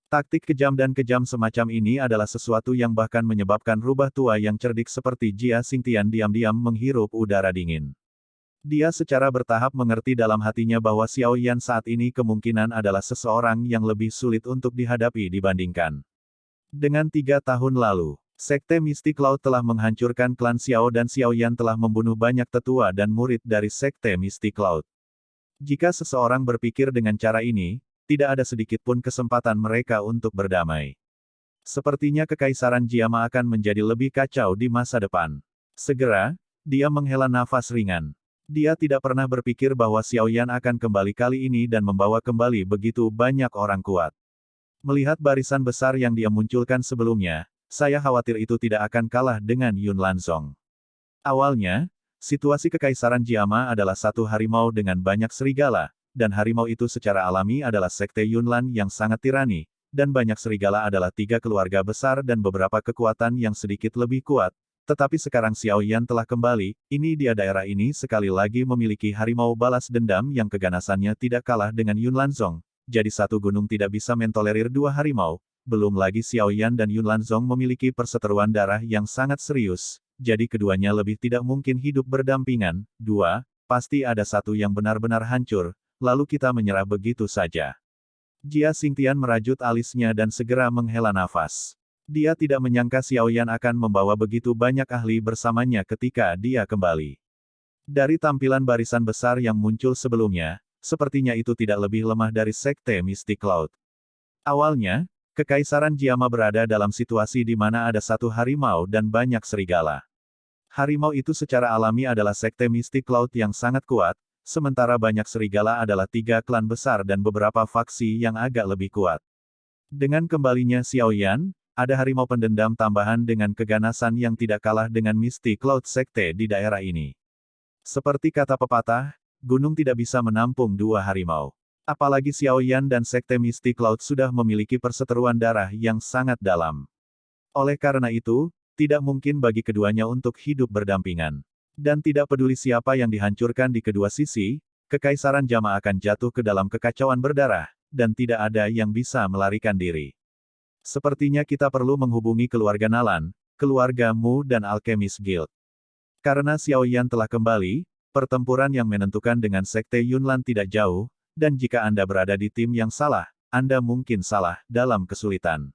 Taktik kejam dan kejam semacam ini adalah sesuatu yang bahkan menyebabkan rubah tua yang cerdik seperti Jia Xingtian diam-diam menghirup udara dingin. Dia secara bertahap mengerti dalam hatinya bahwa Xiao Yan saat ini kemungkinan adalah seseorang yang lebih sulit untuk dihadapi dibandingkan dengan 3 tahun lalu. Sekte Mystic Cloud telah menghancurkan klan Xiao dan Xiao Yan telah membunuh banyak tetua dan murid dari Sekte Mystic Cloud. Jika seseorang berpikir dengan cara ini, tidak ada sedikit pun kesempatan mereka untuk berdamai. Sepertinya Kekaisaran Jiama akan menjadi lebih kacau di masa depan. Segera, dia menghela nafas ringan. Dia tidak pernah berpikir bahwa Xiao Yan akan kembali kali ini dan membawa kembali begitu banyak orang kuat. Melihat barisan besar yang dia munculkan sebelumnya, saya khawatir itu tidak akan kalah dengan Yun Lanzong. Awalnya, situasi Kekaisaran Jiama adalah satu harimau dengan banyak serigala, dan harimau itu secara alami adalah sekte Yunlan yang sangat tirani, dan banyak serigala adalah 3 keluarga besar dan beberapa kekuatan yang sedikit lebih kuat. Tetapi sekarang Xiao Yan telah kembali, ini dia daerah ini sekali lagi memiliki harimau balas dendam yang keganasannya tidak kalah dengan Yun Lanzong, jadi satu gunung tidak bisa mentolerir 2 harimau, belum lagi Xiao Yan dan Yun Lanzong memiliki perseteruan darah yang sangat serius, jadi keduanya lebih tidak mungkin hidup berdampingan. 2, pasti ada satu yang benar-benar hancur, lalu kita menyerah begitu saja. Jia Xingtian merajut alisnya dan segera menghela nafas. Dia tidak menyangka Xiao Yan akan membawa begitu banyak ahli bersamanya ketika dia kembali. Dari tampilan barisan besar yang muncul sebelumnya, sepertinya itu tidak lebih lemah dari Sekte Mystic Cloud. Awalnya, Kekaisaran Jiama berada dalam situasi di mana ada 1 harimau dan banyak serigala. Harimau itu secara alami adalah Sekte Mystic Cloud yang sangat kuat, sementara banyak serigala adalah 3 klan besar dan beberapa faksi yang agak lebih kuat. Dengan kembalinya Xiao Yan, ada harimau pendendam tambahan dengan keganasan yang tidak kalah dengan Mystic Cloud Sekte di daerah ini. Seperti kata pepatah, gunung tidak bisa menampung 2 harimau. Apalagi Xiao Yan dan Sekte Mystic Cloud sudah memiliki perseteruan darah yang sangat dalam. Oleh karena itu, tidak mungkin bagi keduanya untuk hidup berdampingan. Dan tidak peduli siapa yang dihancurkan di kedua sisi, Kekaisaran Jama akan jatuh ke dalam kekacauan berdarah, dan tidak ada yang bisa melarikan diri. Sepertinya kita perlu menghubungi keluarga Nalan, keluarga Mu dan Alchemist Guild. Karena Xiao Yan telah kembali, pertempuran yang menentukan dengan Sekte Yunlan tidak jauh, dan jika Anda berada di tim yang salah, Anda mungkin salah dalam kesulitan.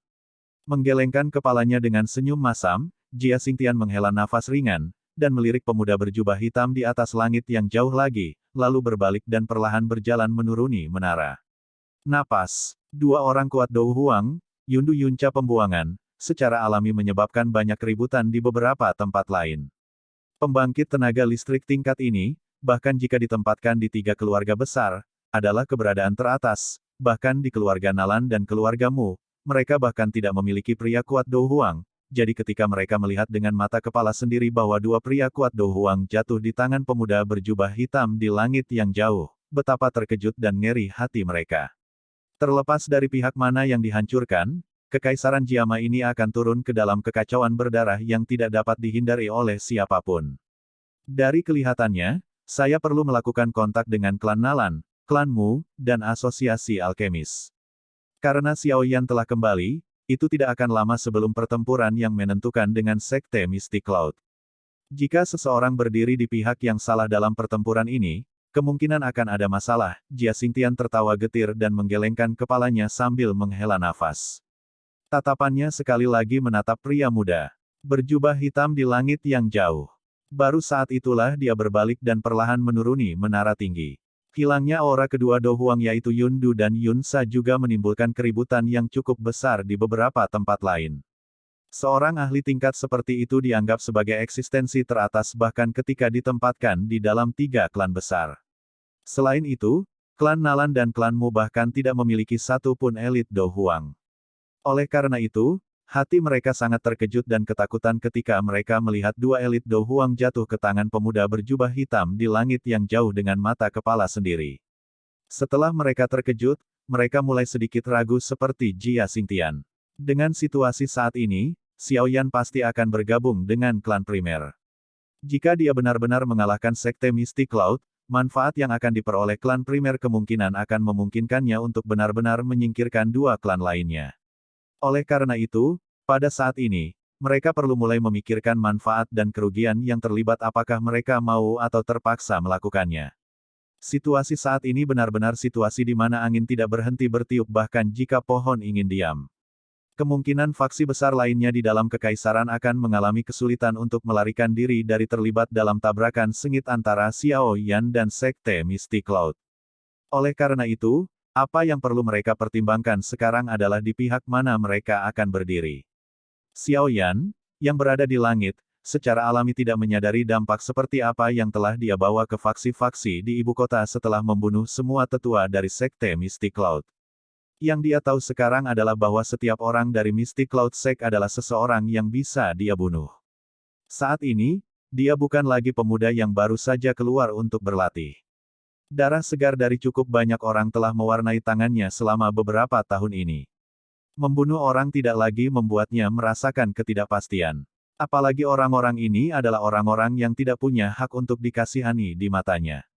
Menggelengkan kepalanya dengan senyum masam, Jia Xingtian menghela nafas ringan, dan melirik pemuda berjubah hitam di atas langit yang jauh lagi, lalu berbalik dan perlahan berjalan menuruni menara. Napas. 2 orang kuat Dou Huang, Yundu Yunca pembuangan, secara alami menyebabkan banyak keributan di beberapa tempat lain. Pembangkit tenaga listrik tingkat ini, bahkan jika ditempatkan di 3 keluarga besar, adalah keberadaan teratas, bahkan di keluarga Nalan dan keluarga Mu, mereka bahkan tidak memiliki pria kuat Dou Huang, jadi ketika mereka melihat dengan mata kepala sendiri bahwa 2 pria kuat Dou Huang jatuh di tangan pemuda berjubah hitam di langit yang jauh, betapa terkejut dan ngeri hati mereka. Terlepas dari pihak mana yang dihancurkan, Kekaisaran Jiama ini akan turun ke dalam kekacauan berdarah yang tidak dapat dihindari oleh siapapun. Dari kelihatannya, saya perlu melakukan kontak dengan klan Nalan, klan Mu, dan asosiasi alkemis. Karena Xiao Yan telah kembali, itu tidak akan lama sebelum pertempuran yang menentukan dengan Sekte Mystic Cloud. Jika seseorang berdiri di pihak yang salah dalam pertempuran ini, kemungkinan akan ada masalah. Jia Xingtian tertawa getir dan menggelengkan kepalanya sambil menghela nafas. Tatapannya sekali lagi menatap pria muda berjubah hitam di langit yang jauh. Baru saat itulah dia berbalik dan perlahan menuruni menara tinggi. Hilangnya aura kedua Do Huang yaitu Yun Du dan Yun Sa juga menimbulkan keributan yang cukup besar di beberapa tempat lain. Seorang ahli tingkat seperti itu dianggap sebagai eksistensi teratas bahkan ketika ditempatkan di dalam 3 klan besar. Selain itu, klan Nalan dan klan Mu bahkan tidak memiliki satu pun elit Do Huang. Oleh karena itu, hati mereka sangat terkejut dan ketakutan ketika mereka melihat 2 elit Do Huang jatuh ke tangan pemuda berjubah hitam di langit yang jauh dengan mata kepala sendiri. Setelah mereka terkejut, mereka mulai sedikit ragu seperti Jia Xingtian. Dengan situasi saat ini, Xiao Yan pasti akan bergabung dengan klan primer. Jika dia benar-benar mengalahkan Sekte Mystic Cloud, manfaat yang akan diperoleh klan primer kemungkinan akan memungkinkannya untuk benar-benar menyingkirkan 2 klan lainnya. Oleh karena itu, pada saat ini, mereka perlu mulai memikirkan manfaat dan kerugian yang terlibat apakah mereka mau atau terpaksa melakukannya. Situasi saat ini benar-benar situasi di mana angin tidak berhenti bertiup bahkan jika pohon ingin diam. Kemungkinan faksi besar lainnya di dalam kekaisaran akan mengalami kesulitan untuk melarikan diri dari terlibat dalam tabrakan sengit antara Xiao Yan dan Sekte Mystic Cloud. Oleh karena itu, apa yang perlu mereka pertimbangkan sekarang adalah di pihak mana mereka akan berdiri. Xiao Yan, yang berada di langit, secara alami tidak menyadari dampak seperti apa yang telah dia bawa ke faksi-faksi di ibu kota setelah membunuh semua tetua dari Sekte Mystic Cloud. Yang dia tahu sekarang adalah bahwa setiap orang dari Mystic Cloud Sect adalah seseorang yang bisa dia bunuh. Saat ini, dia bukan lagi pemuda yang baru saja keluar untuk berlatih. Darah segar dari cukup banyak orang telah mewarnai tangannya selama beberapa tahun ini. Membunuh orang tidak lagi membuatnya merasakan ketidakpastian. Apalagi orang-orang ini adalah orang-orang yang tidak punya hak untuk dikasihani di matanya.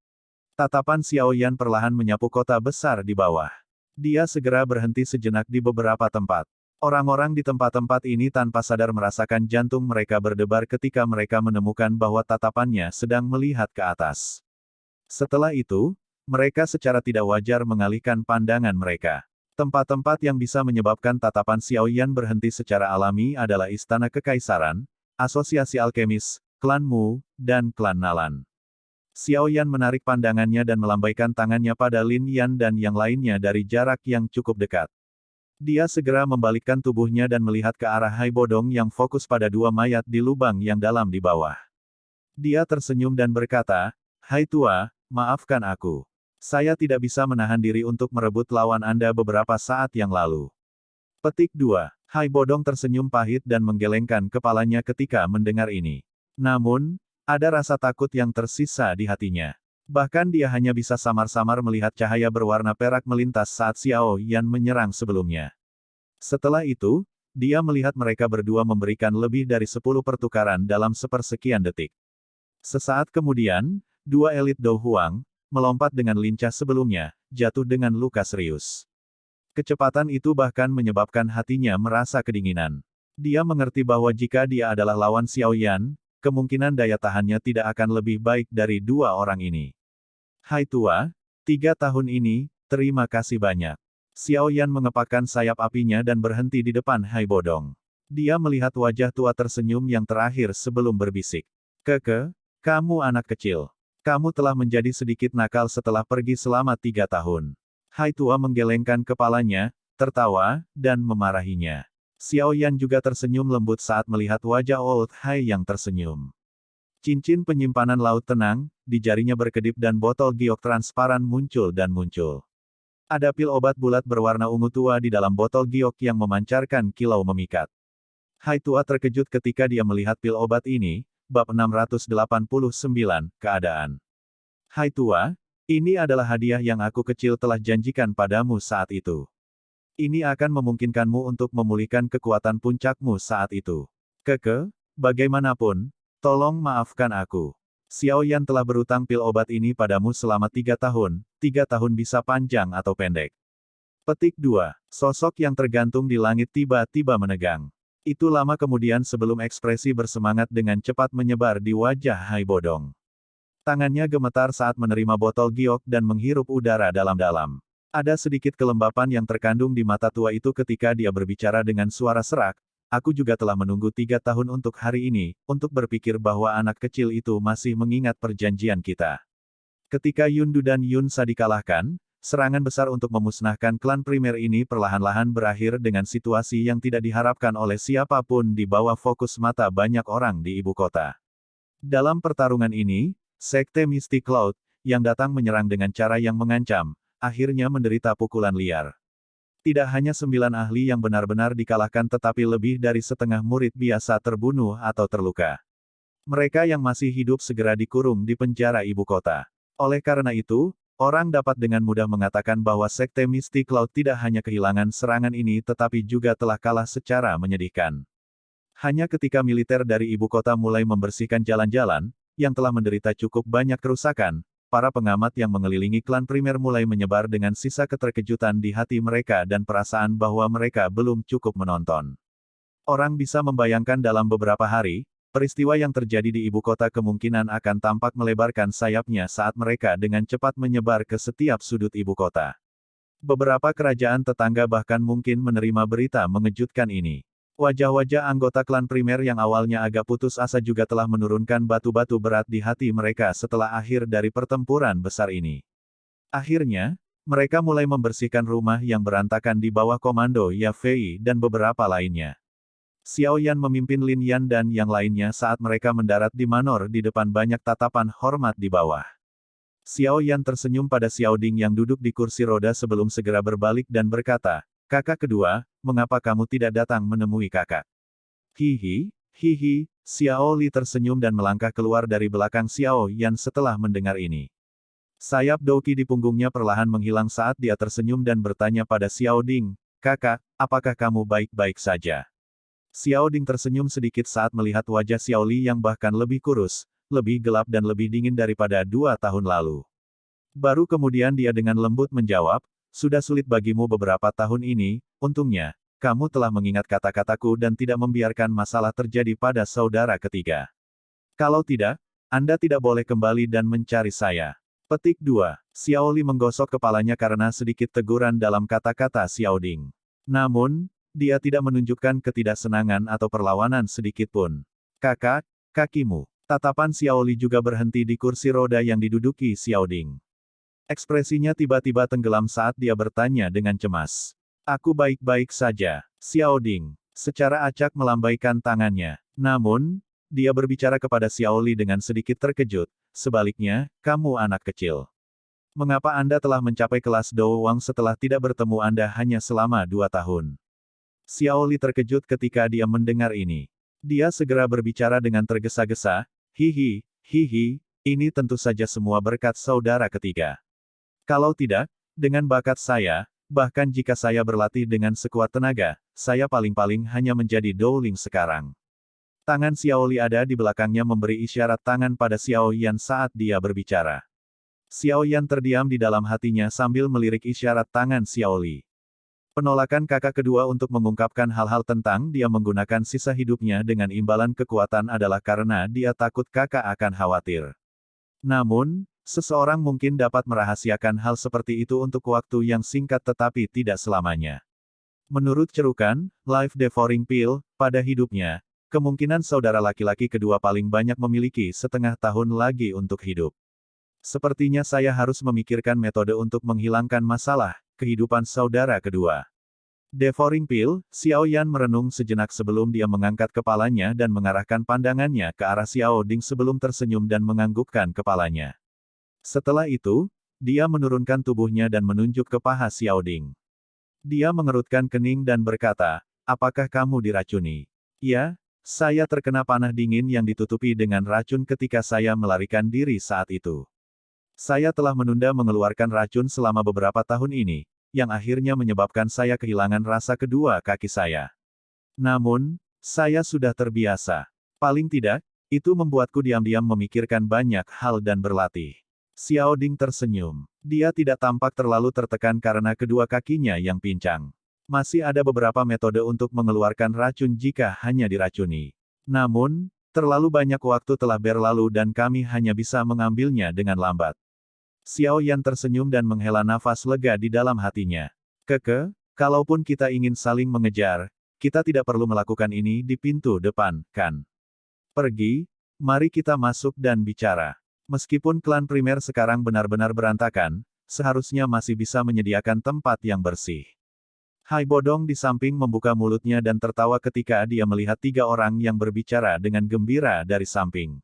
Tatapan Xiao Yan perlahan menyapu kota besar di bawah. Dia segera berhenti sejenak di beberapa tempat. Orang-orang di tempat-tempat ini tanpa sadar merasakan jantung mereka berdebar ketika mereka menemukan bahwa tatapannya sedang melihat ke atas. Setelah itu, mereka secara tidak wajar mengalihkan pandangan mereka. Tempat-tempat yang bisa menyebabkan tatapan Xiao Yan berhenti secara alami adalah Istana Kekaisaran, Asosiasi Alkemis, Klan Mu, dan Klan Nalan. Xiao Yan menarik pandangannya dan melambaikan tangannya pada Lin Yan dan yang lainnya dari jarak yang cukup dekat. Dia segera membalikkan tubuhnya dan melihat ke arah Hai Bodong yang fokus pada 2 mayat di lubang yang dalam di bawah. Dia tersenyum dan berkata, "Hai tua, maafkan aku. Saya tidak bisa menahan diri untuk merebut lawan Anda beberapa saat yang lalu." Petik 2. Hai Bodong tersenyum pahit dan menggelengkan kepalanya ketika mendengar ini. Namun, ada rasa takut yang tersisa di hatinya. Bahkan dia hanya bisa samar-samar melihat cahaya berwarna perak melintas saat Xiao Yan menyerang sebelumnya. Setelah itu, dia melihat mereka berdua memberikan lebih dari 10 pertukaran dalam sepersekian detik. Sesaat kemudian, 2 elit Do Huang, melompat dengan lincah sebelumnya, jatuh dengan luka serius. Kecepatan itu bahkan menyebabkan hatinya merasa kedinginan. Dia mengerti bahwa jika dia adalah lawan Xiao Yan, kemungkinan daya tahannya tidak akan lebih baik dari 2 orang ini. Hai tua, 3 tahun ini, terima kasih banyak. Xiao Yan mengepakkan sayap apinya dan berhenti di depan Hai Bodong. Dia melihat wajah tua tersenyum yang terakhir sebelum berbisik. "Keke, kamu anak kecil. Kamu telah menjadi sedikit nakal setelah pergi selama 3 tahun. Hai tua menggelengkan kepalanya, tertawa, dan memarahinya. Xiao Yan juga tersenyum lembut saat melihat wajah Old Hai yang tersenyum. Cincin penyimpanan laut tenang, di jarinya berkedip dan botol giok transparan muncul dan muncul. Ada pil obat bulat berwarna ungu tua di dalam botol giok yang memancarkan kilau memikat. Hai tua terkejut ketika dia melihat pil obat ini, bab 689, keadaan. Hai tua, ini adalah hadiah yang aku kecil telah janjikan padamu saat itu. Ini akan memungkinkanmu untuk memulihkan kekuatan puncakmu saat itu. Keke, bagaimanapun, tolong maafkan aku. Xiao Yan telah berutang pil obat ini padamu selama 3 tahun, 3 tahun bisa panjang atau pendek." Petik 2. Sosok yang tergantung di langit tiba-tiba menegang. Itu lama kemudian sebelum ekspresi bersemangat dengan cepat menyebar di wajah Hai Bodong. Tangannya gemetar saat menerima botol giok dan menghirup udara dalam-dalam. Ada sedikit kelembapan yang terkandung di mata tua itu ketika dia berbicara dengan suara serak, "Aku juga telah menunggu 3 tahun untuk hari ini, untuk berpikir bahwa anak kecil itu masih mengingat perjanjian kita." Ketika Yundu dan Yunsa dikalahkan, serangan besar untuk memusnahkan klan primer ini perlahan-lahan berakhir dengan situasi yang tidak diharapkan oleh siapapun di bawah fokus mata banyak orang di ibu kota. Dalam pertarungan ini, Sekte Mystic Cloud, yang datang menyerang dengan cara yang mengancam, akhirnya menderita pukulan liar. Tidak hanya 9 ahli yang benar-benar dikalahkan tetapi lebih dari setengah murid biasa terbunuh atau terluka. Mereka yang masih hidup segera dikurung di penjara ibu kota. Oleh karena itu, orang dapat dengan mudah mengatakan bahwa Sekte Mystic Cloud tidak hanya kehilangan serangan ini tetapi juga telah kalah secara menyedihkan. Hanya ketika militer dari ibu kota mulai membersihkan jalan-jalan, yang telah menderita cukup banyak kerusakan, para pengamat yang mengelilingi klan primer mulai menyebar dengan sisa keterkejutan di hati mereka dan perasaan bahwa mereka belum cukup menonton. Orang bisa membayangkan dalam beberapa hari, peristiwa yang terjadi di ibu kota kemungkinan akan tampak melebarkan sayapnya saat mereka dengan cepat menyebar ke setiap sudut ibu kota. Beberapa kerajaan tetangga bahkan mungkin menerima berita mengejutkan ini. Wajah-wajah anggota klan primer yang awalnya agak putus asa juga telah menurunkan batu-batu berat di hati mereka setelah akhir dari pertempuran besar ini. Akhirnya, mereka mulai membersihkan rumah yang berantakan di bawah komando Ya Fei dan beberapa lainnya. Xiao Yan memimpin Lin Yan dan yang lainnya saat mereka mendarat di Manor di depan banyak tatapan hormat di bawah. Xiao Yan tersenyum pada Xiao Ding yang duduk di kursi roda sebelum segera berbalik dan berkata, "Kakak kedua, mengapa kamu tidak datang menemui kakak?" Hihi, hihi, Xiao Li tersenyum dan melangkah keluar dari belakang Xiao Yan setelah mendengar ini. Sayap Douqi di punggungnya perlahan menghilang saat dia tersenyum dan bertanya pada Xiao Ding, "Kakak, apakah kamu baik-baik saja?" Xiao Ding tersenyum sedikit saat melihat wajah Xiao Li yang bahkan lebih kurus, lebih gelap dan lebih dingin daripada 2 tahun lalu. Baru kemudian dia dengan lembut menjawab, "Sudah sulit bagimu beberapa tahun ini, untungnya, kamu telah mengingat kata-kataku dan tidak membiarkan masalah terjadi pada saudara ketiga. Kalau tidak, Anda tidak boleh kembali dan mencari saya." Petik 2. Xiao Li menggosok kepalanya karena sedikit teguran dalam kata-kata Xiao Ding. Namun, dia tidak menunjukkan ketidaksenangan atau perlawanan sedikitpun. "Kakak, kakimu." Tatapan Xiao Li juga berhenti di kursi roda yang diduduki Xiao Ding. Ekspresinya tiba-tiba tenggelam saat dia bertanya dengan cemas. "Aku baik-baik saja." Xiao Ding secara acak melambaikan tangannya. Namun, dia berbicara kepada Xiao Li dengan sedikit terkejut, "Sebaliknya, kamu anak kecil. Mengapa Anda telah mencapai kelas Dou Wang setelah tidak bertemu Anda hanya selama 2 tahun?" Xiao Li terkejut ketika dia mendengar ini. Dia segera berbicara dengan tergesa-gesa, "Hihi, hihi, ini tentu saja semua berkat saudara ketiga. Kalau tidak, dengan bakat saya, bahkan jika saya berlatih dengan sekuat tenaga, saya paling-paling hanya menjadi Douling sekarang." Tangan Xiao Li ada di belakangnya memberi isyarat tangan pada Xiao Yan saat dia berbicara. Xiao Yan terdiam di dalam hatinya sambil melirik isyarat tangan Xiao Li. Penolakan kakak kedua untuk mengungkapkan hal-hal tentang dia menggunakan sisa hidupnya dengan imbalan kekuatan adalah karena dia takut kakak akan khawatir. Namun, seseorang mungkin dapat merahasiakan hal seperti itu untuk waktu yang singkat tetapi tidak selamanya. Menurut cerukan, Life Devouring Pill, pada hidupnya, kemungkinan saudara laki-laki kedua paling banyak memiliki setengah tahun lagi untuk hidup. Sepertinya saya harus memikirkan metode untuk menghilangkan masalah kehidupan saudara kedua. Devouring Pill, Xiao Yan merenung sejenak sebelum dia mengangkat kepalanya dan mengarahkan pandangannya ke arah Xiao Ding sebelum tersenyum dan menganggukkan kepalanya. Setelah itu, dia menurunkan tubuhnya dan menunjuk ke paha Xiao Ding. Dia mengerutkan kening dan berkata, "Apakah kamu diracuni?" "Ya, saya terkena panah dingin yang ditutupi dengan racun ketika saya melarikan diri saat itu. Saya telah menunda mengeluarkan racun selama beberapa tahun ini, yang akhirnya menyebabkan saya kehilangan rasa kedua kaki saya. Namun, saya sudah terbiasa. Paling tidak, itu membuatku diam-diam memikirkan banyak hal dan berlatih." Xiao Ding tersenyum. Dia tidak tampak terlalu tertekan karena kedua kakinya yang pincang. Masih ada beberapa metode untuk mengeluarkan racun jika hanya diracuni. Namun, terlalu banyak waktu telah berlalu dan kami hanya bisa mengambilnya dengan lambat. Xiao Yan tersenyum dan menghela nafas lega di dalam hatinya. Kalaupun kita ingin saling mengejar, kita tidak perlu melakukan ini di pintu depan, kan? Pergi, mari kita masuk dan bicara. Meskipun klan primer sekarang benar-benar berantakan, seharusnya masih bisa menyediakan tempat yang bersih. Hai Bodong di samping membuka mulutnya dan tertawa ketika dia melihat 3 orang yang berbicara dengan gembira dari samping.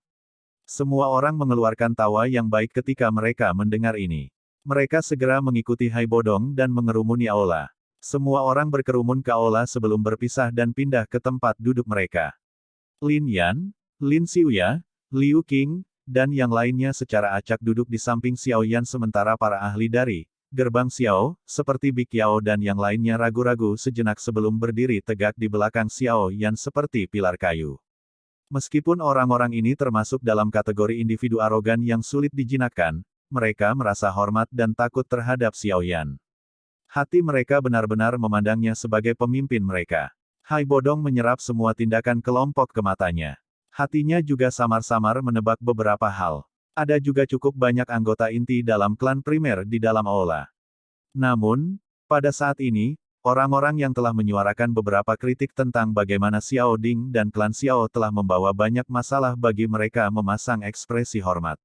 Semua orang mengeluarkan tawa yang baik ketika mereka mendengar ini. Mereka segera mengikuti Hai Bodong dan mengerumuni aula. Semua orang berkerumun ke aula sebelum berpisah dan pindah ke tempat duduk mereka. Lin Yan, Lin Xiuya, Liu Qing, dan yang lainnya secara acak duduk di samping Xiao Yan sementara para ahli dari gerbang Xiao, seperti Bi Qiao dan yang lainnya ragu-ragu sejenak sebelum berdiri tegak di belakang Xiao Yan seperti pilar kayu. Meskipun orang-orang ini termasuk dalam kategori individu arogan yang sulit dijinakkan, mereka merasa hormat dan takut terhadap Xiao Yan. Hati mereka benar-benar memandangnya sebagai pemimpin mereka. Hai Bodong menyerap semua tindakan kelompok ke matanya. Hatinya juga samar-samar menebak beberapa hal. Ada juga cukup banyak anggota inti dalam klan primer di dalam aula. Namun, pada saat ini, orang-orang yang telah menyuarakan beberapa kritik tentang bagaimana Xiao Ding dan klan Xiao telah membawa banyak masalah bagi mereka memasang ekspresi hormat.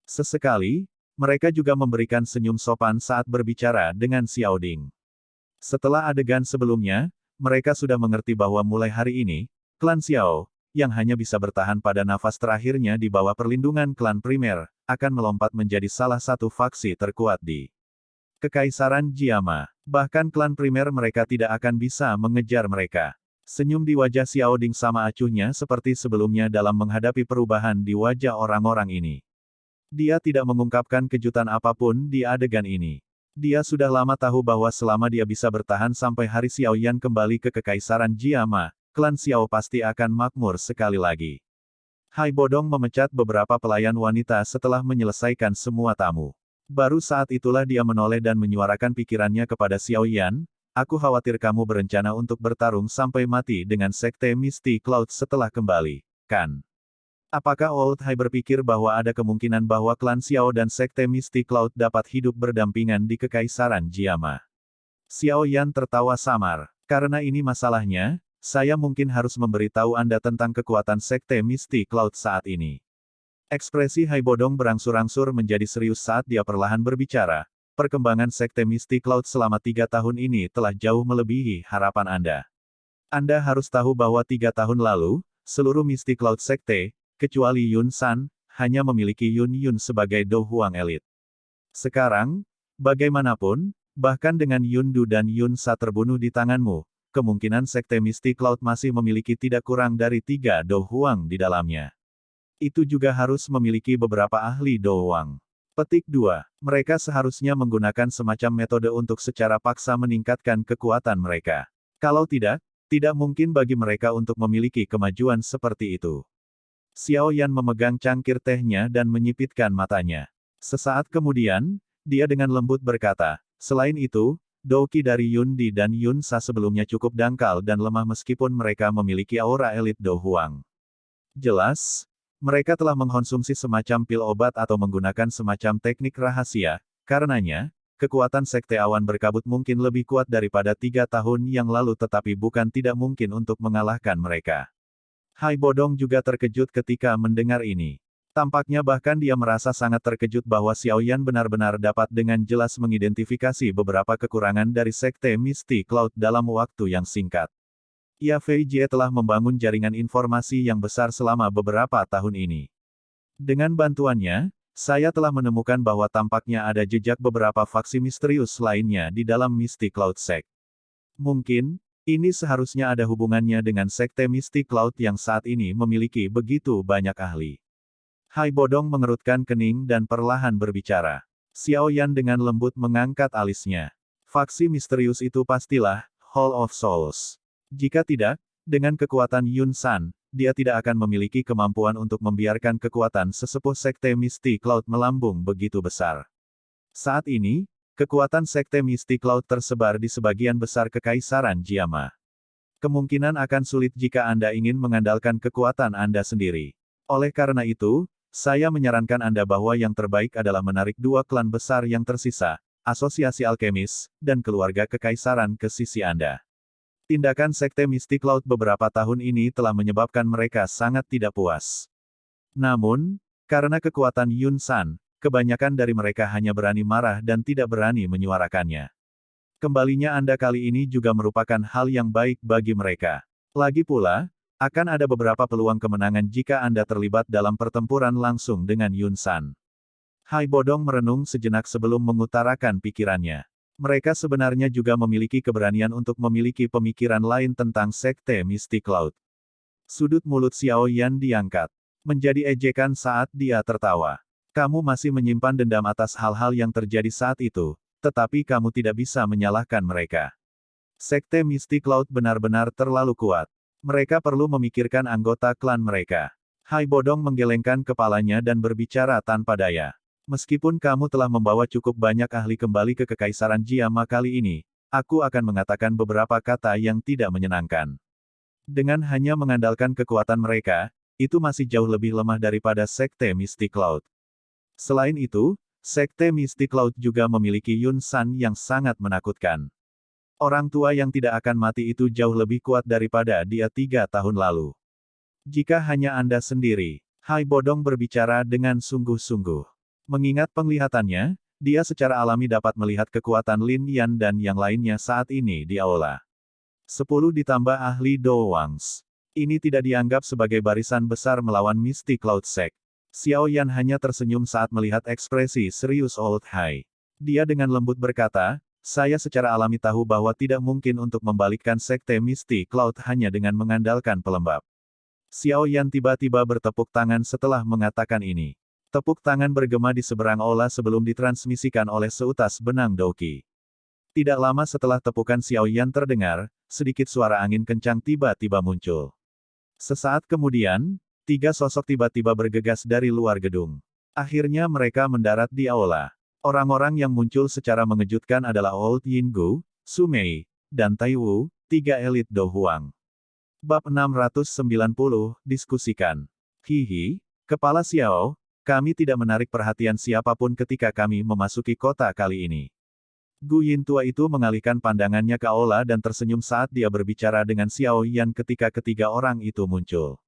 Sesekali, mereka juga memberikan senyum sopan saat berbicara dengan Xiao Ding. Setelah adegan sebelumnya, mereka sudah mengerti bahwa mulai hari ini, klan Xiao, yang hanya bisa bertahan pada nafas terakhirnya di bawah perlindungan klan primer, akan melompat menjadi salah satu faksi terkuat di Kekaisaran Jiama. Bahkan klan primer mereka tidak akan bisa mengejar mereka. Senyum di wajah Xiao Ding sama acuhnya seperti sebelumnya dalam menghadapi perubahan di wajah orang-orang ini. Dia tidak mengungkapkan kejutan apapun di adegan ini. Dia sudah lama tahu bahwa selama dia bisa bertahan sampai hari Xiao Yan kembali ke Kekaisaran Jiama, klan Xiao pasti akan makmur sekali lagi. Hai Bodong memecat beberapa pelayan wanita setelah menyelesaikan semua tamu. Baru saat itulah dia menoleh dan menyuarakan pikirannya kepada Xiao Yan, aku khawatir kamu berencana untuk bertarung sampai mati dengan Sekte Misty Cloud setelah kembali, kan? Apakah Old Hai berpikir bahwa ada kemungkinan bahwa klan Xiao dan Sekte Misty Cloud dapat hidup berdampingan di Kekaisaran Jiama? Xiao Yan tertawa samar. Karena ini masalahnya, saya mungkin harus memberitahu Anda tentang kekuatan Sekte Misty Cloud saat ini. Ekspresi Hai Bodong berangsur-angsur menjadi serius saat dia perlahan berbicara. Perkembangan Sekte Misty Cloud selama 3 tahun ini telah jauh melebihi harapan Anda. Anda harus tahu bahwa 3 tahun lalu, seluruh Misty Cloud Sekte, kecuali Yun San, hanya memiliki Yun Yun sebagai Do Huang elit. Sekarang, bagaimanapun, bahkan dengan Yun Du dan Yun Sa terbunuh di tanganmu, kemungkinan Sekte Misty Cloud masih memiliki tidak kurang dari 3 Do Huang di dalamnya. Itu juga harus memiliki beberapa ahli Do Huang. Petik 2. Mereka seharusnya menggunakan semacam metode untuk secara paksa meningkatkan kekuatan mereka. Kalau tidak, tidak mungkin bagi mereka untuk memiliki kemajuan seperti itu. Xiao Yan memegang cangkir tehnya dan menyipitkan matanya. Sesaat kemudian, dia dengan lembut berkata, selain itu, Douki dari Yun Di dan Yun Sa sebelumnya cukup dangkal dan lemah meskipun mereka memiliki aura elit Do Huang. Jelas, mereka telah mengkonsumsi semacam pil obat atau menggunakan semacam teknik rahasia, karenanya, kekuatan Sekte Awan Berkabut mungkin lebih kuat daripada 3 tahun yang lalu tetapi bukan tidak mungkin untuk mengalahkan mereka. Hai Bodong juga terkejut ketika mendengar ini. Tampaknya bahkan dia merasa sangat terkejut bahwa Xiao Yan benar-benar dapat dengan jelas mengidentifikasi beberapa kekurangan dari Sekte Misty Cloud dalam waktu yang singkat. Ia Fei Jie telah membangun jaringan informasi yang besar selama beberapa tahun ini. Dengan bantuannya, saya telah menemukan bahwa tampaknya ada jejak beberapa faksi misterius lainnya di dalam Misty Cloud Sect. Mungkin, ini seharusnya ada hubungannya dengan Sekte Misty Cloud yang saat ini memiliki begitu banyak ahli. Hai Bodong mengerutkan kening dan perlahan berbicara. Xiao Yan dengan lembut mengangkat alisnya. Faksi misterius itu pastilah Hall of Souls. Jika tidak, dengan kekuatan Yun San, dia tidak akan memiliki kemampuan untuk membiarkan kekuatan sesepuh Sekte Misty Cloud melambung begitu besar. Saat ini, kekuatan Sekte Misty Cloud tersebar di sebagian besar Kekaisaran Jiama. Kemungkinan akan sulit jika Anda ingin mengandalkan kekuatan Anda sendiri. Oleh karena itu, saya menyarankan Anda bahwa yang terbaik adalah menarik 2 klan besar yang tersisa, Asosiasi Alkemis, dan Keluarga Kekaisaran ke sisi Anda. Tindakan Sekte Misty Cloud beberapa tahun ini telah menyebabkan mereka sangat tidak puas. Namun, karena kekuatan Yun San, kebanyakan dari mereka hanya berani marah dan tidak berani menyuarakannya. Kembalinya Anda kali ini juga merupakan hal yang baik bagi mereka. Lagi pula, akan ada beberapa peluang kemenangan jika Anda terlibat dalam pertempuran langsung dengan Yun San. Hai Bodong merenung sejenak sebelum mengutarakan pikirannya. Mereka sebenarnya juga memiliki keberanian untuk memiliki pemikiran lain tentang Sekte Mystic Cloud. Sudut mulut Xiao Yan diangkat. Menjadi ejekan saat dia tertawa. Kamu masih menyimpan dendam atas hal-hal yang terjadi saat itu, tetapi kamu tidak bisa menyalahkan mereka. Sekte Mystic Cloud benar-benar terlalu kuat. Mereka perlu memikirkan anggota klan mereka. Hai Bodong menggelengkan kepalanya dan berbicara tanpa daya. Meskipun kamu telah membawa cukup banyak ahli kembali ke Kekaisaran Jiama kali ini, aku akan mengatakan beberapa kata yang tidak menyenangkan. Dengan hanya mengandalkan kekuatan mereka, itu masih jauh lebih lemah daripada Sekte Mystic Cloud. Selain itu, Sekte Mystic Cloud juga memiliki Yun San yang sangat menakutkan. Orang tua yang tidak akan mati itu jauh lebih kuat daripada dia 3 tahun lalu. Jika hanya Anda sendiri, Hai Bodong berbicara dengan sungguh-sungguh. Mengingat penglihatannya, dia secara alami dapat melihat kekuatan Lin Yan dan yang lainnya saat ini di aula. 10 ditambah ahli Do Wangs. Ini tidak dianggap sebagai barisan besar melawan Mystic Cloud Sect. Xiao Yan hanya tersenyum saat melihat ekspresi serius Old Hai. Dia dengan lembut berkata, saya secara alami tahu bahwa tidak mungkin untuk membalikkan Sekte Mystic Cloud hanya dengan mengandalkan pelembab. Xiao Yan tiba-tiba bertepuk tangan setelah mengatakan ini. Tepuk tangan bergema di seberang aula sebelum ditransmisikan oleh seutas benang Douqi. Tidak lama setelah tepukan Xiao Yan terdengar, sedikit suara angin kencang tiba-tiba muncul. Sesaat kemudian, 3 sosok tiba-tiba bergegas dari luar gedung. Akhirnya mereka mendarat di aula. Orang-orang yang muncul secara mengejutkan adalah Old Yinggu, Su Mei, dan Tai Wu, 3 elit Do Huang. Bab 690, diskusikan. Hihi, Kepala Xiao, kami tidak menarik perhatian siapapun ketika kami memasuki kota kali ini. Gu Yin tua itu mengalihkan pandangannya ke aula dan tersenyum saat dia berbicara dengan Xiao Yan ketika ketiga orang itu muncul.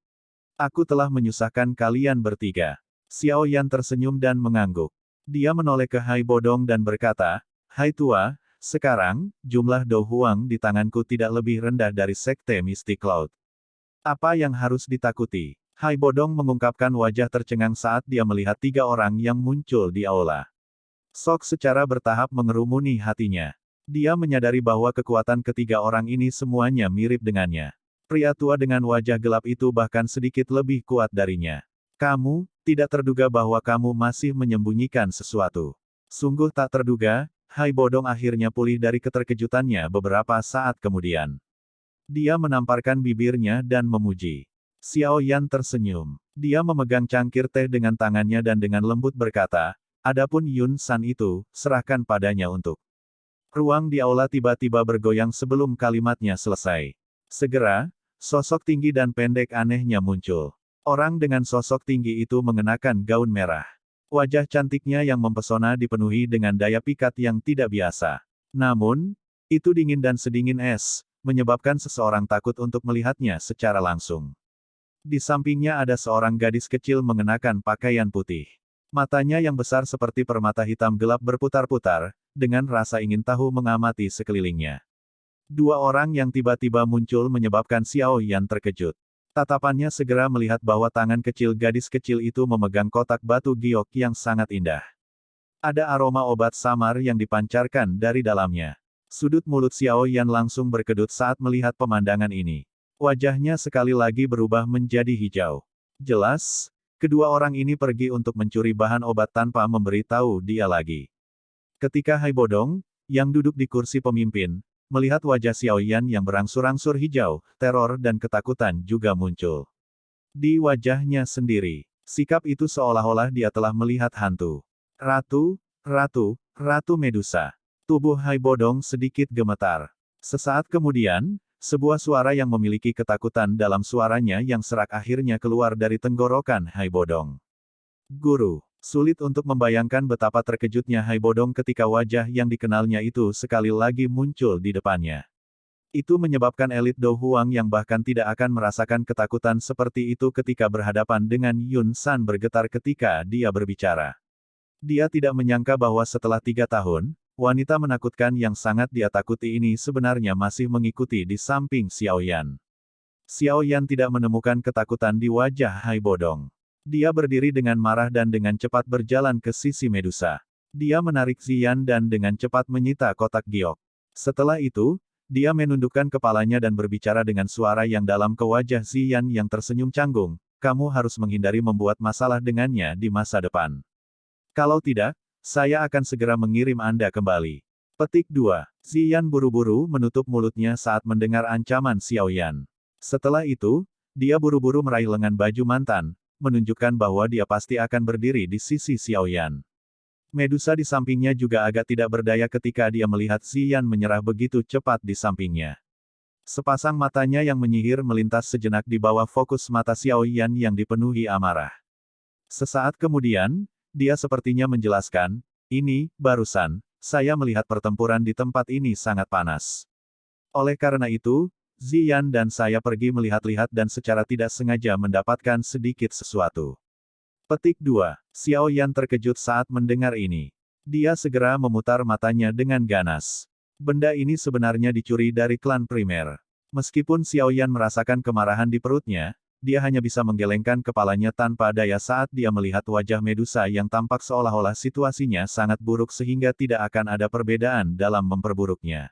Aku telah menyusahkan kalian bertiga. Xiao Yan tersenyum dan mengangguk. Dia menoleh ke Hai Bodong dan berkata, Hai tua, sekarang, jumlah Do Huang di tanganku tidak lebih rendah dari Sekte Mystic Cloud. Apa yang harus ditakuti? Hai Bodong mengungkapkan wajah tercengang saat dia melihat 3 orang yang muncul di aula. Sok secara bertahap mengerumuni hatinya. Dia menyadari bahwa kekuatan ketiga orang ini semuanya mirip dengannya. Pria tua dengan wajah gelap itu bahkan sedikit lebih kuat darinya. Kamu, tidak terduga bahwa kamu masih menyembunyikan sesuatu. Sungguh tak terduga, Hai Bodong akhirnya pulih dari keterkejutannya beberapa saat kemudian. Dia menamparkan bibirnya dan memuji. Xiao Yan tersenyum. Dia memegang cangkir teh dengan tangannya dan dengan lembut berkata, adapun Yun San itu, serahkan padanya untuk. Ruang di aula tiba-tiba bergoyang sebelum kalimatnya selesai. Segera, sosok tinggi dan pendek anehnya muncul. Orang dengan sosok tinggi itu mengenakan gaun merah. Wajah cantiknya yang mempesona dipenuhi dengan daya pikat yang tidak biasa. Namun, itu dingin dan sedingin es, menyebabkan seseorang takut untuk melihatnya secara langsung. Di sampingnya ada seorang gadis kecil mengenakan pakaian putih. Matanya yang besar seperti permata hitam gelap berputar-putar, dengan rasa ingin tahu mengamati sekelilingnya. 2 orang yang tiba-tiba muncul menyebabkan Xiao Yan terkejut. Tatapannya segera melihat bahwa tangan kecil gadis kecil itu memegang kotak batu giok yang sangat indah. Ada aroma obat samar yang dipancarkan dari dalamnya. Sudut mulut Xiao Yan langsung berkedut saat melihat pemandangan ini. Wajahnya sekali lagi berubah menjadi hijau. Jelas, kedua orang ini pergi untuk mencuri bahan obat tanpa memberitahu dia lagi. Ketika Hai Bodong, yang duduk di kursi pemimpin, melihat wajah Xiao Yan yang berangsur-angsur hijau, teror dan ketakutan juga muncul. Di wajahnya sendiri, sikap itu seolah-olah dia telah melihat hantu. Ratu Medusa. Tubuh Hai Bodong sedikit gemetar. Sesaat kemudian, sebuah suara yang memiliki ketakutan dalam suaranya yang serak akhirnya keluar dari tenggorokan Hai Bodong. Guru. Sulit untuk membayangkan betapa terkejutnya Hai Bodong ketika wajah yang dikenalnya itu sekali lagi muncul di depannya. Itu menyebabkan elit Do Huang yang bahkan tidak akan merasakan ketakutan seperti itu ketika berhadapan dengan Yun San bergetar ketika dia berbicara. Dia tidak menyangka bahwa setelah 3 tahun, wanita menakutkan yang sangat dia takuti ini sebenarnya masih mengikuti di samping Xiao Yan. Xiao Yan tidak menemukan ketakutan di wajah Hai Bodong. Dia berdiri dengan marah dan dengan cepat berjalan ke sisi Medusa. Dia menarik Ziyan dan dengan cepat menyita kotak giok. Setelah itu, dia menundukkan kepalanya dan berbicara dengan suara yang dalam ke wajah Ziyan yang tersenyum canggung. Kamu harus menghindari membuat masalah dengannya di masa depan. Kalau tidak, saya akan segera mengirim Anda kembali. Petik 2. Ziyan buru-buru menutup mulutnya saat mendengar ancaman Xiao Yan. Setelah itu, dia buru-buru meraih lengan baju mantan, menunjukkan bahwa dia pasti akan berdiri di sisi Xiao Yan. Medusa di sampingnya juga agak tidak berdaya ketika dia melihat Ziyan menyerah begitu cepat di sampingnya. Sepasang matanya yang menyihir melintas sejenak di bawah fokus mata Xiao Yan yang dipenuhi amarah. Sesaat kemudian, dia sepertinya menjelaskan, ini, barusan, saya melihat pertempuran di tempat ini sangat panas. Oleh karena itu, Ziyan dan saya pergi melihat-lihat dan secara tidak sengaja mendapatkan sedikit sesuatu. Petik 2. Xiao Yan terkejut saat mendengar ini. Dia segera memutar matanya dengan ganas. Benda ini sebenarnya dicuri dari klan primer. Meskipun Xiao Yan merasakan kemarahan di perutnya, dia hanya bisa menggelengkan kepalanya tanpa daya saat dia melihat wajah Medusa yang tampak seolah-olah situasinya sangat buruk sehingga tidak akan ada perbedaan dalam memperburuknya.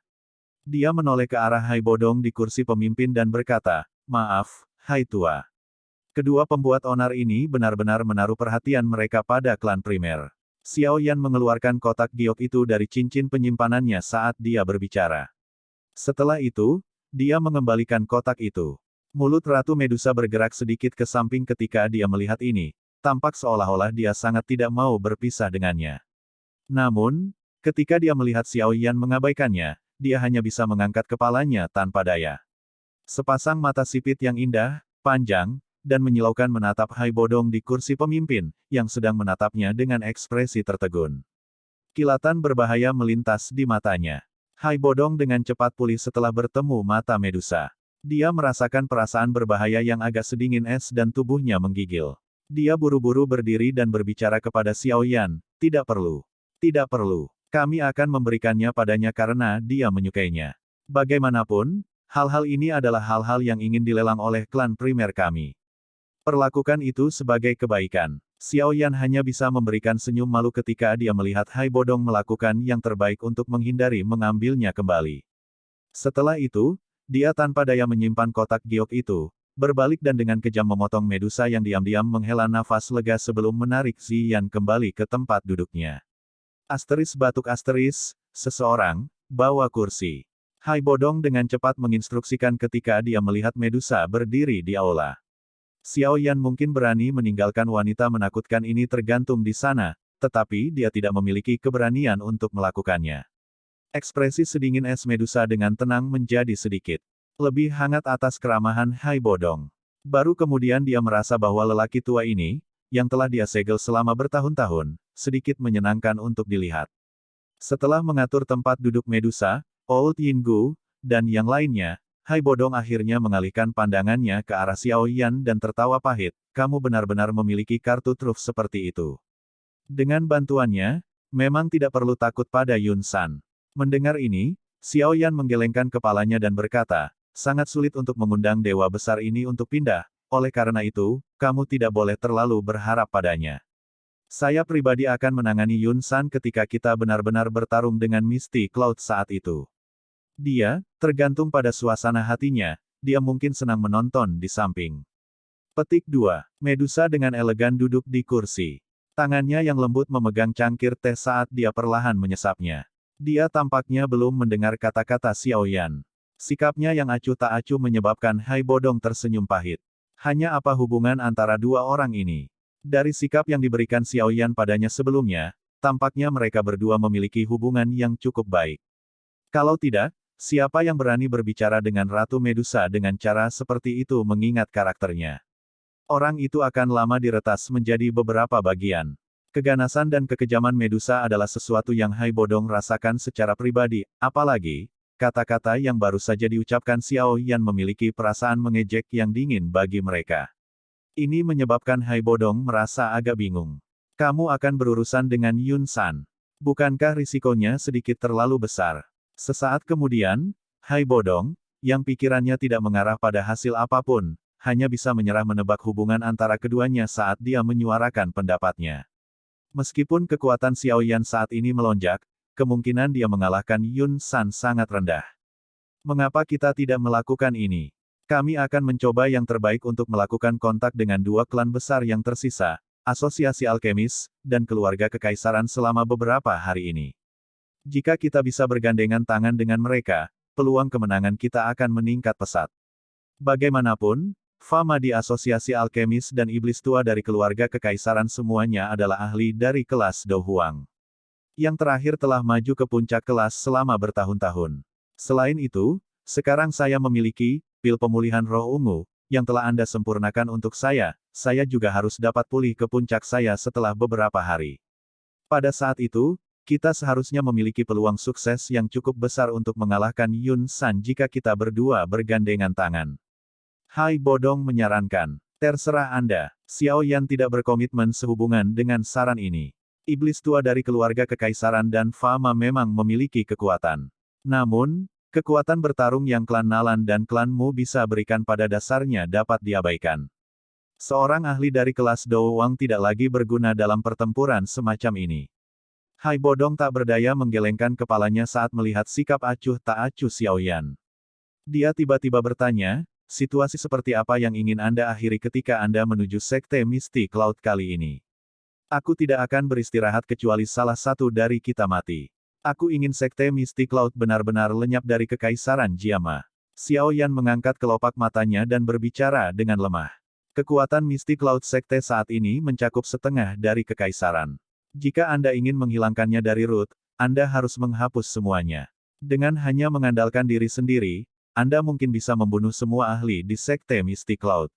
Dia menoleh ke arah Hai Bodong di kursi pemimpin dan berkata, maaf, Hai Tua. Kedua pembuat onar ini benar-benar menaruh perhatian mereka pada klan primer. Xiao Yan mengeluarkan kotak giok itu dari cincin penyimpanannya saat dia berbicara. Setelah itu, dia mengembalikan kotak itu. Mulut Ratu Medusa bergerak sedikit ke samping ketika dia melihat ini, tampak seolah-olah dia sangat tidak mau berpisah dengannya. Namun, ketika dia melihat Xiao Yan mengabaikannya, dia hanya bisa mengangkat kepalanya tanpa daya. Sepasang mata sipit yang indah, panjang, dan menyilaukan menatap Hai Bodong di kursi pemimpin, yang sedang menatapnya dengan ekspresi tertegun. Kilatan berbahaya melintas di matanya. Hai Bodong dengan cepat pulih setelah bertemu mata Medusa. Dia merasakan perasaan berbahaya yang agak sedingin es dan tubuhnya menggigil. Dia buru-buru berdiri dan berbicara kepada Xiao Yan, tidak perlu. Tidak perlu. Kami akan memberikannya padanya karena dia menyukainya. Bagaimanapun, hal-hal ini adalah hal-hal yang ingin dilelang oleh klan primer kami. Perlakukan itu sebagai kebaikan. Xiao Yan hanya bisa memberikan senyum malu ketika dia melihat Hai Bodong melakukan yang terbaik untuk menghindari mengambilnya kembali. Setelah itu, dia tanpa daya menyimpan kotak giok itu, berbalik dan dengan kejam memotong Medusa yang diam-diam menghela nafas lega sebelum menarik Ziyan kembali ke tempat duduknya. Batuk seseorang, bawa kursi. Hai Bodong dengan cepat menginstruksikan ketika dia melihat Medusa berdiri di aula. Xiao Yan mungkin berani meninggalkan wanita menakutkan ini tergantung di sana, tetapi dia tidak memiliki keberanian untuk melakukannya. Ekspresi sedingin es Medusa dengan tenang menjadi sedikit lebih hangat atas keramahan Hai Bodong. Baru kemudian dia merasa bahwa lelaki tua ini, yang telah dia segel selama bertahun-tahun, sedikit menyenangkan untuk dilihat. Setelah mengatur tempat duduk Medusa, Old Yinggu, dan yang lainnya, Hai Bodong akhirnya mengalihkan pandangannya ke arah Xiao Yan dan tertawa pahit, kamu benar-benar memiliki kartu truf seperti itu. Dengan bantuannya, memang tidak perlu takut pada Yun San. Mendengar ini, Xiao Yan menggelengkan kepalanya dan berkata, sangat sulit untuk mengundang dewa besar ini untuk pindah, oleh karena itu, kamu tidak boleh terlalu berharap padanya. Saya pribadi akan menangani Yun San ketika kita benar-benar bertarung dengan Misty Cloud saat itu. Dia, tergantung pada suasana hatinya, dia mungkin senang menonton di samping. Petik 2. Medusa dengan elegan duduk di kursi. Tangannya yang lembut memegang cangkir teh saat dia perlahan menyesapnya. Dia tampaknya belum mendengar kata-kata Xiao Yan. Sikapnya yang acuh tak acuh menyebabkan Hai Bodong tersenyum pahit. Hanya apa hubungan antara dua orang ini? Dari sikap yang diberikan Xiao Yan padanya sebelumnya, tampaknya mereka berdua memiliki hubungan yang cukup baik. Kalau tidak, siapa yang berani berbicara dengan Ratu Medusa dengan cara seperti itu mengingat karakternya? Orang itu akan lama diretas menjadi beberapa bagian. Keganasan dan kekejaman Medusa adalah sesuatu yang Hai Bodong rasakan secara pribadi, apalagi, kata-kata yang baru saja diucapkan Xiao Yan memiliki perasaan mengejek yang dingin bagi mereka. Ini menyebabkan Hai Bodong merasa agak bingung. Kamu akan berurusan dengan Yun San. Bukankah risikonya sedikit terlalu besar? Sesaat kemudian, Hai Bodong, yang pikirannya tidak mengarah pada hasil apapun, hanya bisa menyerah menebak hubungan antara keduanya saat dia menyuarakan pendapatnya. Meskipun kekuatan Xiaoyan saat ini melonjak, kemungkinan dia mengalahkan Yun San sangat rendah. Mengapa kita tidak melakukan ini? Kami akan mencoba yang terbaik untuk melakukan kontak dengan dua klan besar yang tersisa, Asosiasi Alkemis, dan Keluarga Kekaisaran selama beberapa hari ini. Jika kita bisa bergandengan tangan dengan mereka, peluang kemenangan kita akan meningkat pesat. Bagaimanapun, fama di Asosiasi Alkemis dan Iblis Tua dari Keluarga Kekaisaran semuanya adalah ahli dari kelas Dou Huang. Yang terakhir telah maju ke puncak kelas selama bertahun-tahun. Selain itu, sekarang saya memiliki pil pemulihan roh ungu, yang telah Anda sempurnakan untuk saya juga harus dapat pulih ke puncak saya setelah beberapa hari. Pada saat itu, kita seharusnya memiliki peluang sukses yang cukup besar untuk mengalahkan Yun San jika kita berdua bergandengan tangan. Hai Bodong menyarankan. Terserah Anda. Xiao Yan tidak berkomitmen sehubungan dengan saran ini. Iblis tua dari keluarga kekaisaran dan fama memang memiliki kekuatan. Namun, kekuatan bertarung yang klan Nalan dan klan Mu bisa berikan pada dasarnya dapat diabaikan. Seorang ahli dari kelas Dou Wang tidak lagi berguna dalam pertempuran semacam ini. Hai Bodong tak berdaya menggelengkan kepalanya saat melihat sikap acuh tak acuh Xiao Yan. Dia tiba-tiba bertanya, situasi seperti apa yang ingin Anda akhiri ketika Anda menuju Sekte Misty Cloud kali ini? Aku tidak akan beristirahat kecuali salah satu dari kita mati. Aku ingin Sekte Misty Cloud benar-benar lenyap dari Kekaisaran Jiama. Xiao Yan mengangkat kelopak matanya dan berbicara dengan lemah. Kekuatan Misty Cloud Sekte saat ini mencakup setengah dari Kekaisaran. Jika Anda ingin menghilangkannya dari root, Anda harus menghapus semuanya. Dengan hanya mengandalkan diri sendiri, Anda mungkin bisa membunuh semua ahli di Sekte Misty Cloud.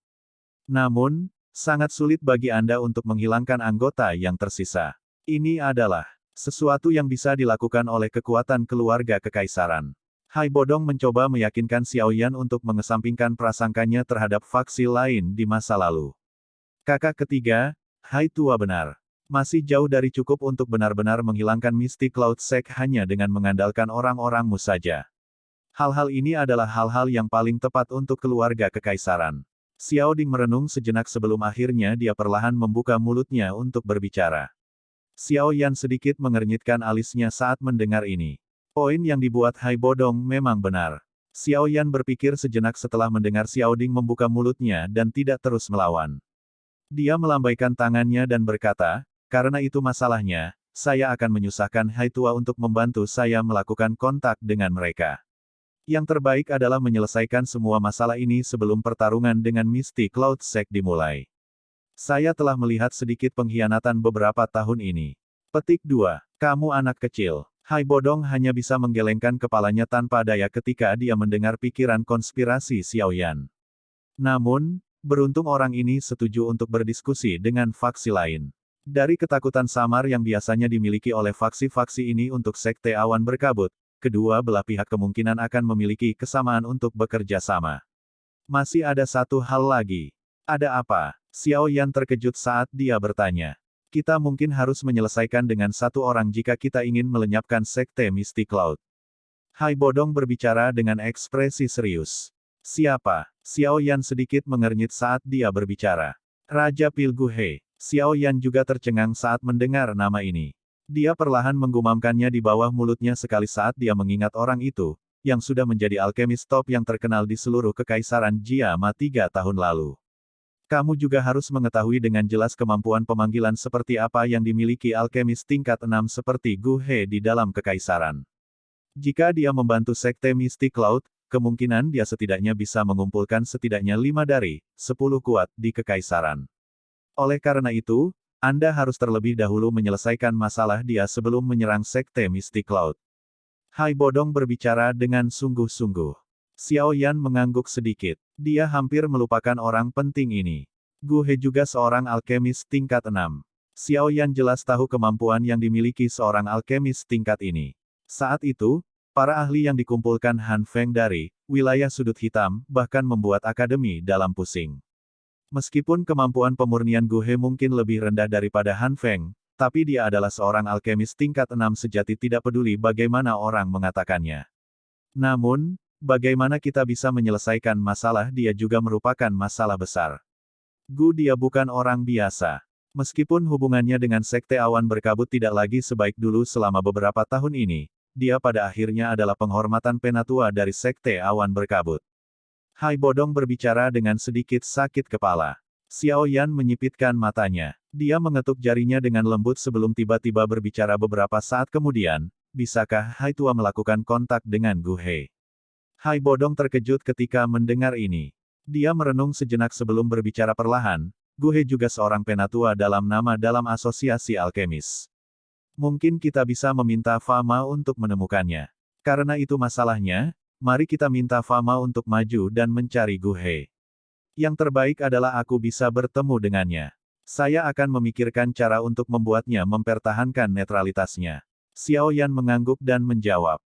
Namun, sangat sulit bagi Anda untuk menghilangkan anggota yang tersisa. Ini adalah sesuatu yang bisa dilakukan oleh kekuatan keluarga kekaisaran. Hai Bodong mencoba meyakinkan Xiao Yan untuk mengesampingkan prasangkanya terhadap faksi lain di masa lalu. Kakak ketiga, Hai Tua benar. Masih jauh dari cukup untuk benar-benar menghilangkan Misty Cloud Sect hanya dengan mengandalkan orang-orangmu saja. Hal-hal ini adalah hal-hal yang paling tepat untuk keluarga kekaisaran. Xiao Ding merenung sejenak sebelum akhirnya dia perlahan membuka mulutnya untuk berbicara. Xiao Yan sedikit mengernyitkan alisnya saat mendengar ini. Poin yang dibuat Hai Bodong memang benar. Xiao Yan berpikir sejenak setelah mendengar Xiao Ding membuka mulutnya dan tidak terus melawan. Dia melambaikan tangannya dan berkata, karena itu masalahnya, saya akan menyusahkan Hai Tua untuk membantu saya melakukan kontak dengan mereka. Yang terbaik adalah menyelesaikan semua masalah ini sebelum pertarungan dengan Misty Cloud Sect dimulai. Saya telah melihat sedikit pengkhianatan beberapa tahun ini. Petik 2. Kamu anak kecil. Hai Bodong hanya bisa menggelengkan kepalanya tanpa daya ketika dia mendengar pikiran konspirasi Xiao Yan. Namun, beruntung orang ini setuju untuk berdiskusi dengan faksi lain. Dari ketakutan samar yang biasanya dimiliki oleh faksi-faksi ini untuk Sekte Awan Berkabut, kedua belah pihak kemungkinan akan memiliki kesamaan untuk bekerja sama. Masih ada satu hal lagi. Ada apa? Xiao Yan terkejut saat dia bertanya. Kita mungkin harus menyelesaikan dengan satu orang jika kita ingin melenyapkan Sekte Misty Cloud. Hai Bodong berbicara dengan ekspresi serius. Siapa? Xiao Yan sedikit mengernyit saat dia berbicara. Raja Pil Guhe. Xiao Yan juga tercengang saat mendengar nama ini. Dia perlahan menggumamkannya di bawah mulutnya sekali saat dia mengingat orang itu, yang sudah menjadi alkemis top yang terkenal di seluruh Kekaisaran Jiama 3 tahun lalu. Kamu juga harus mengetahui dengan jelas kemampuan pemanggilan seperti apa yang dimiliki alkemis tingkat 6 seperti Gu He di dalam kekaisaran. Jika dia membantu Sekte Misty Cloud, kemungkinan dia setidaknya bisa mengumpulkan setidaknya 5 dari 10 kuat di kekaisaran. Oleh karena itu, Anda harus terlebih dahulu menyelesaikan masalah dia sebelum menyerang Sekte Misty Cloud. Hai Bodong berbicara dengan sungguh-sungguh. Xiao Yan mengangguk sedikit. Dia hampir melupakan orang penting ini. Gu He juga seorang alkemis tingkat 6. Xiao Yan jelas tahu kemampuan yang dimiliki seorang alkemis tingkat ini. Saat itu, para ahli yang dikumpulkan Han Feng dari wilayah sudut hitam bahkan membuat akademi dalam pusing. Meskipun kemampuan pemurnian Gu He mungkin lebih rendah daripada Han Feng, tapi dia adalah seorang alkemis tingkat 6 sejati tidak peduli bagaimana orang mengatakannya. Namun, bagaimana kita bisa menyelesaikan masalah dia juga merupakan masalah besar. Gu dia bukan orang biasa. Meskipun hubungannya dengan Sekte Awan Berkabut tidak lagi sebaik dulu selama beberapa tahun ini, dia pada akhirnya adalah penghormatan penatua dari Sekte Awan Berkabut. Hai Bodong berbicara dengan sedikit sakit kepala. Xiao Yan menyipitkan matanya. Dia mengetuk jarinya dengan lembut sebelum tiba-tiba berbicara beberapa saat kemudian, bisakah Hai Tua melakukan kontak dengan Gu He? Hai Bodong terkejut ketika mendengar ini. Dia merenung sejenak sebelum berbicara perlahan, Gu He juga seorang penatua dalam nama dalam asosiasi alkemis. Mungkin kita bisa meminta Fama untuk menemukannya. Karena itu masalahnya, mari kita minta Fama untuk maju dan mencari Gu He. Yang terbaik adalah aku bisa bertemu dengannya. Saya akan memikirkan cara untuk membuatnya mempertahankan netralitasnya. Xiao Yan mengangguk dan menjawab.